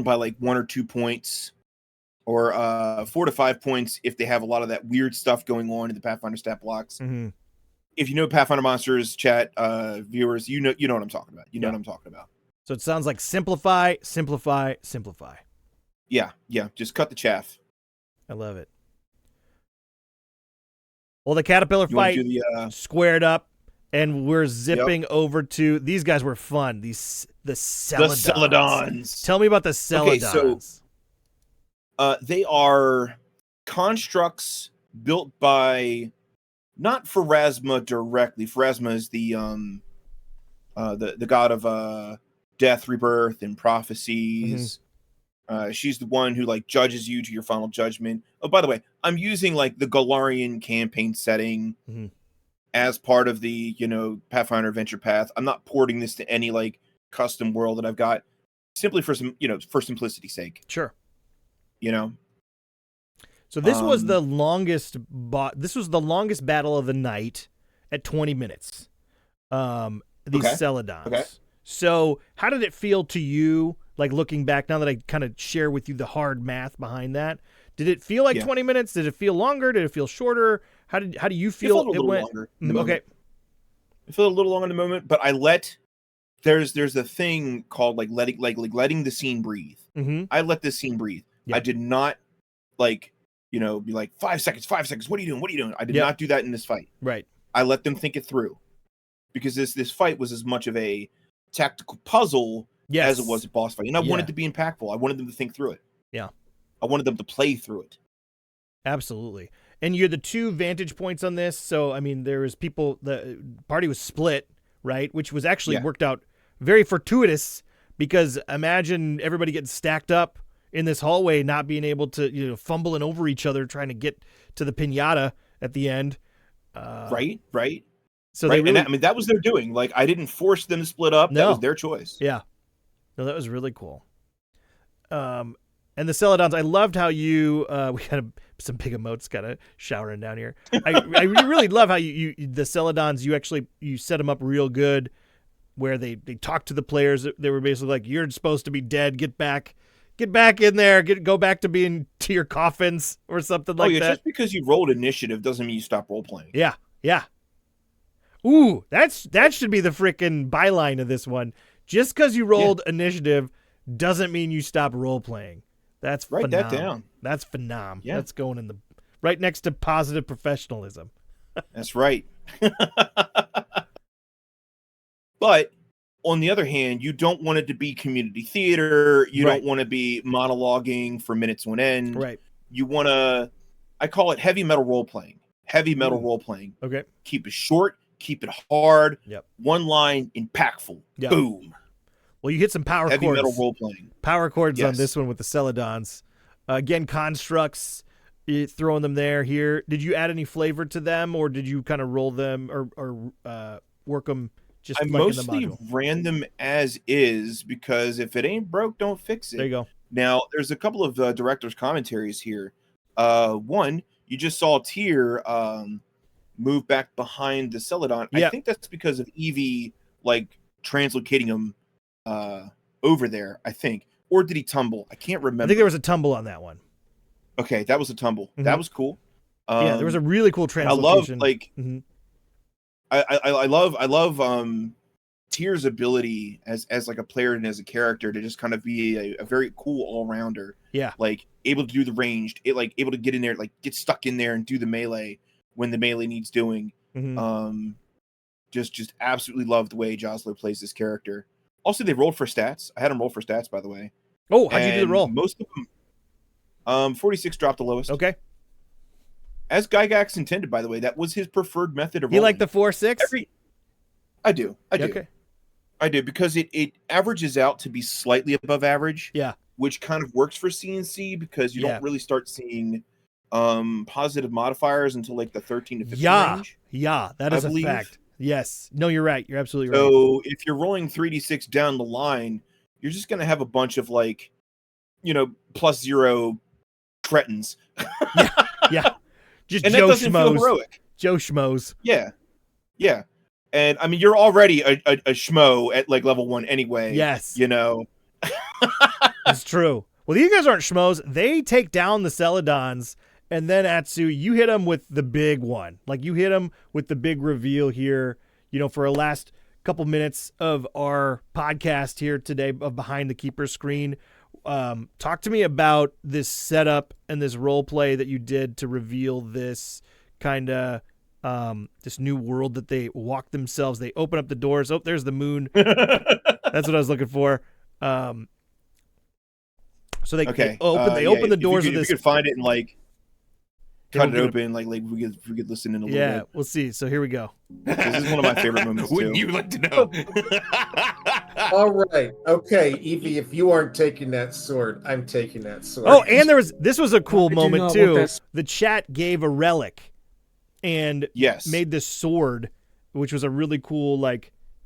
by like 1 or 2 points, or 4 to 5 points if they have a lot of that weird stuff going on in the Pathfinder stat blocks. Mm-hmm. If you know Pathfinder monsters, chat viewers, you know what I'm talking about. You know what I'm talking about. So it sounds like simplify. Yeah. Just cut the chaff. I love it. Well, the caterpillar fight squared up, and we're zipping over to these guys. Were fun. The Celadons. The Celadons. Tell me about the Celadons. Okay, so they are constructs built by, not Pharasma directly. Pharasma is the god of death, rebirth, and prophecies. She's the one who like judges you to your final judgment. Oh, by the way, I'm using like the Galarian campaign setting as part of the Pathfinder Adventure Path. I'm not porting this to any like custom world that I've got, simply for some for simplicity's sake. Sure. So this was the longest. This was the longest battle of the night at 20 minutes. These Celadons. Okay. So how did it feel to you, like looking back now that I kind of share with you the hard math behind that? Did it feel like 20 minutes? Did it feel longer? Did it feel shorter? How do you feel? It felt a little longer. Okay. It felt a little longer in the moment, but I let there's a thing called like letting the scene breathe. I let the scene breathe. I did not be like 5 seconds. What are you doing? I did not do that in this fight. Right. I let them think it through, because this fight was as much of a tactical puzzle as it was a boss fight, and I wanted to be impactful. I wanted them to think through it. Yeah, I wanted them to play through it. Absolutely. And you're the 2 vantage points on this. So I mean, there was people. The party was split, right? Which was actually worked out very fortuitous, because imagine everybody getting stacked up in this hallway, not being able to, fumbling over each other, trying to get to the piñata at the end. Right. So right. they really, and that was their doing. Like, I didn't force them to split up. No. That was their choice. Yeah. No, that was really cool. And the Celadons, I loved how you, we had some big emotes kind of showering down here. I really love how the Celadons, you set them up real good, where they talk to the players. They were basically like, you're supposed to be dead. Get back in there. Go back to being to your coffins or something like that. Just because you rolled initiative doesn't mean you stop role playing. Yeah. Ooh, that should be the freaking byline of this one. Just because you rolled initiative doesn't mean you stop role playing. That's Write phenom. that down. That's phenom. Yeah. That's going in the right next to positive professionalism. That's right. But on the other hand, you don't want it to be community theater. You don't want to be monologuing for minutes on end. Right. You want to, I call it heavy metal role playing. Role playing. Okay. Keep it short. Keep it hard. Yep. One line, impactful. Yep. Boom. Well, you hit some power Heavy chords. metal role playing. Power chords on this one with the Celadons. Again, constructs, throwing them there. Here, did you add any flavor to them, or did you kind of roll them or work them just I like mostly in the module? ran them as is, because if it ain't broke, don't fix it. There you go. Now, there's a couple of director's commentaries here. One, you just saw Tyr move back behind the Celadon. Yep. I think that's because of Evie translocating him over there, I think. Or did he tumble? I can't remember. I think there was a tumble on that one. Okay, that was a tumble. Mm-hmm. That was cool. Yeah, there was a really cool translocation. I love Tyr's ability as like a player and as a character to just kind of be a very cool all-rounder. Yeah. Able to do the ranged, able to get in there, get stuck in there and do the melee when the melee needs doing. Mm-hmm. Just absolutely love the way Joslo plays this character. Also, they rolled for stats. I had them roll for stats, by the way. Oh, how'd you do the roll? Most of them, 46 dropped the lowest. Okay. As Gygax intended, by the way, that was his preferred method of rolling. You like the 4-6? I do. Okay. I do, because it averages out to be slightly above average. Yeah. Which kind of works for CNC, because you don't really start seeing positive modifiers until the 13 to 15 range. Yeah, that is a fact. Yes. No, you're right. You're absolutely right. So if you're rolling 3d6 down the line, you're just going to have a bunch of +0 cretins. Yeah. Just and Joe that doesn't Schmoes. feel heroic. Joe Schmoes. Yeah. And I mean, you're already a schmo at level 1 anyway. Yes. It's true. Well, these guys aren't schmoes. They take down the Celadons, and then Atsu, you hit them with the big one. You hit them with the big reveal here, for our last couple minutes of our podcast here today of Behind the Keeper Screen. Talk to me about this setup and this role play that you did to reveal this kind of this new world that they walk themselves. They open up the doors. Oh, there's the moon. That's what I was looking for. So they open the doors of this. If you could find it and cut it open, we could listen in a little bit. Yeah, we'll see. So here we go. This is one of my favorite moments too. Wouldn't you like to know? All right. Okay, Evie, if you aren't taking that sword, I'm taking that sword. Oh, and this was a cool moment too. This? The chat gave a relic and made this sword, which was a really cool,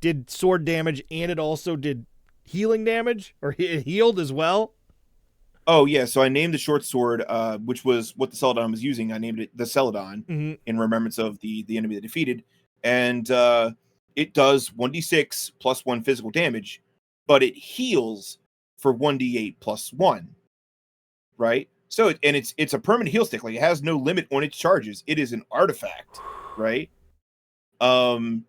did sword damage, and it also did healing damage, or it healed as well. Oh, yeah. So I named the short sword, which was what the Celadon was using. I named it the Celadon in remembrance of the enemy that defeated. And it does 1d6 plus 1 physical damage, but it heals for 1d8 plus 1. Right? So, it's a permanent heal stick. It has no limit on its charges. It is an artifact. Right? And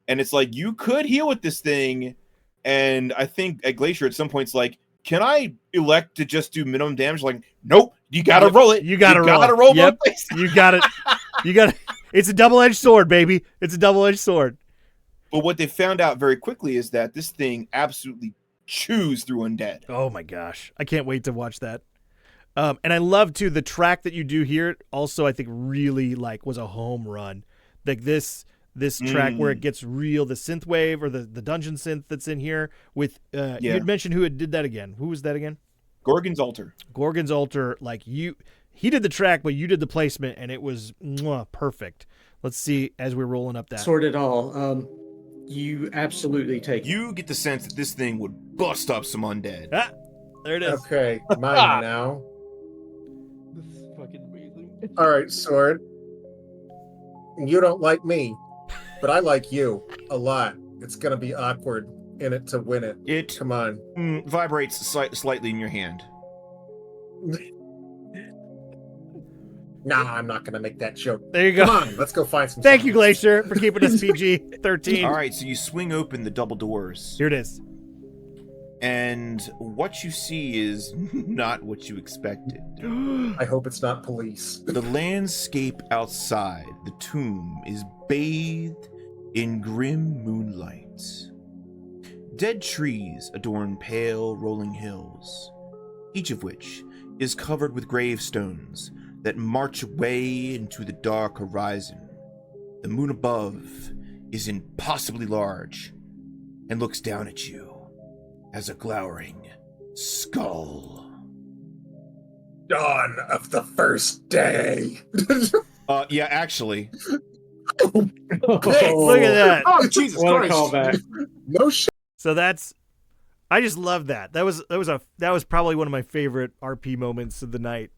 it's you could heal with this thing. And I think at Glacier at some point's can I elect to just do minimum damage? Nope, you gotta roll it. You gotta roll. Yep. You got it. It's a double-edged sword, baby. It's a double-edged sword. But what they found out very quickly is that this thing absolutely chews through undead. Oh my gosh. I can't wait to watch that. And I love too the track that you do here also I think really was a home run. This this track where it gets real, the synth wave or the dungeon synth that's in here with you had mentioned who had did that again. Who was that again? Gorgon's Altar. Gorgon's Altar, like he did the track, but you did the placement, and it was perfect. Let's see as we're rolling up that. Sort it all. You absolutely take it. You get the sense that this thing would bust up some undead. Ah, there it is. Okay, mine now. This is fucking amazing. All right, Sword. You don't like me, but I like you a lot. It's gonna be awkward in it to win it. It Come on. vibrates slightly in your hand. Nah, I'm not gonna make that joke. There you go. Come on, let's go find some. Thank you, songs. Glacier, for keeping us PG-13. All right, so you swing open the double doors, Here it is. and what you see is not what you expected. I hope it's not police. The landscape outside the tomb is bathed in grim moonlight. Dead trees adorn pale rolling hills, each of which is covered with gravestones that march away into the dark horizon. The moon above is impossibly large and looks down at you as a glowering skull. Dawn of the first day. Yeah, actually. Look at that. Oh, Jesus What a Christ. callback. No shit. So I just love that. That was probably one of my favorite RP moments of the night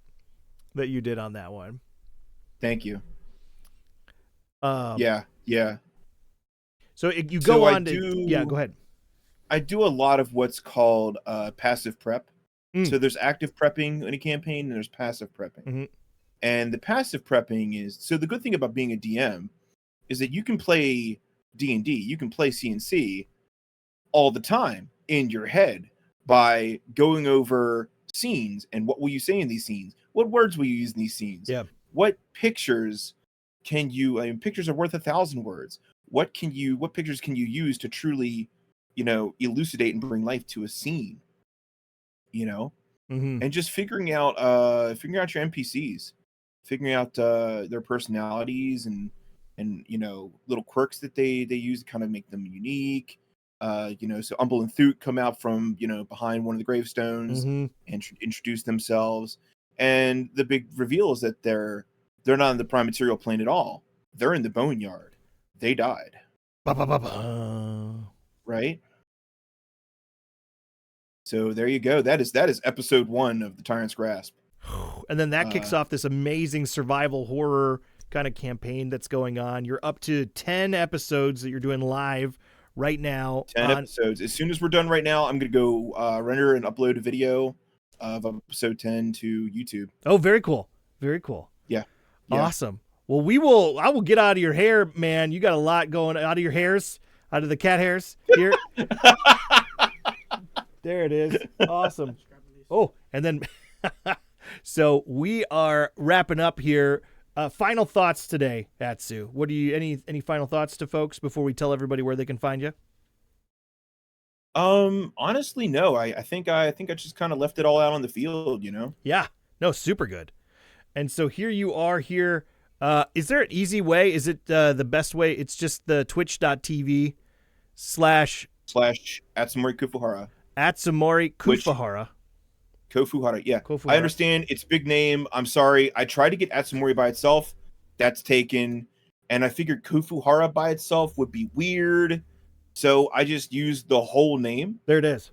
that you did on that one. Thank you. Yeah. Yeah. So you So go I on to do- yeah. Go ahead. I do a lot of what's called passive prep. Mm. So there's active prepping in a campaign, and there's passive prepping. Mhm. And the passive prepping is, so the good thing about being a DM is that you can play D&D, you can play C&C all the time in your head by going over scenes and what will you say in these scenes? What words will you use in these scenes? Yeah. What pictures can you, I mean, pictures are worth 1,000 words. What pictures can you use to truly, elucidate and bring life to a scene? Mm-hmm. And just figuring out your NPCs, figuring out their personalities and little quirks that they use to kind of make them unique. So Umble and Thoot come out from behind one of the gravestones and introduce themselves, and the big reveal is that they're not in the prime material plane at all. They're in the boneyard. They died. Right. So there you go. That is episode 1 of the Tyrant's Grasp. And then that kicks off this amazing survival horror kind of campaign that's going on. You're up to 10 episodes that you're doing live right now. 10 episodes. As soon as we're done right now, I'm going to go render and upload a video of episode 10 to YouTube. Oh, very cool. Very cool. Yeah. Awesome. Well, I will get out of your hair, man. You got a lot going out of your hairs, out of the cat hairs here. There it is. Awesome. Oh, and then so we are wrapping up here. Final thoughts today, Atsu. What do you any final thoughts to folks before we tell everybody where they can find you? Honestly, no. I think I just kind of left it all out on the field, Yeah. No, super good. And so here you are here. Is there an easy way? Is it the best way? It's just the twitch.tv/ Atsumori Kofuhara. Atsumori Kofuhara. Kofuhara, yeah. Kofuhara. I understand it's a big name. I'm sorry. I tried to get Atsumori by itself. That's taken. And I figured Kofuhara by itself would be weird. So I just used the whole name. There it is.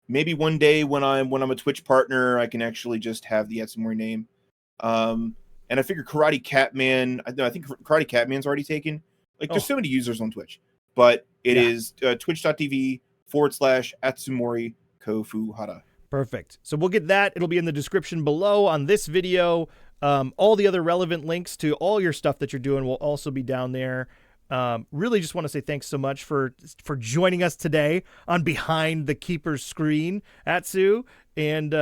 Maybe one day when I'm a Twitch partner, I can actually just have the Atsumori name. And I figured Karate Catman, I think Karate Catman's already taken. There's so many users on Twitch. But it is twitch.tv/ Atsumori Kofuhara. Perfect. So we'll get that. It'll be in the description below on this video. All the other relevant links to all your stuff that you're doing will also be down there. Really just want to say thanks so much for joining us today on Behind the Keeper's Screen, Atsu. And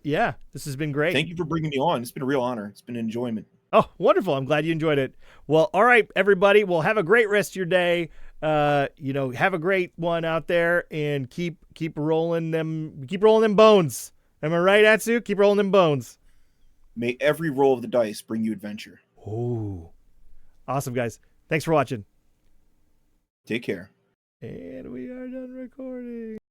yeah, this has been great. Thank you for bringing me on. It's been a real honor. It's been an enjoyment. Oh, wonderful. I'm glad you enjoyed it. Well, all right, everybody. Well, have a great rest of your day. Have a great one out there and keep rolling them bones. Am I right, Atsu? Keep rolling them bones. May every roll of the dice bring you adventure. Ooh. Awesome, guys. Thanks for watching. Take care. And we are done recording.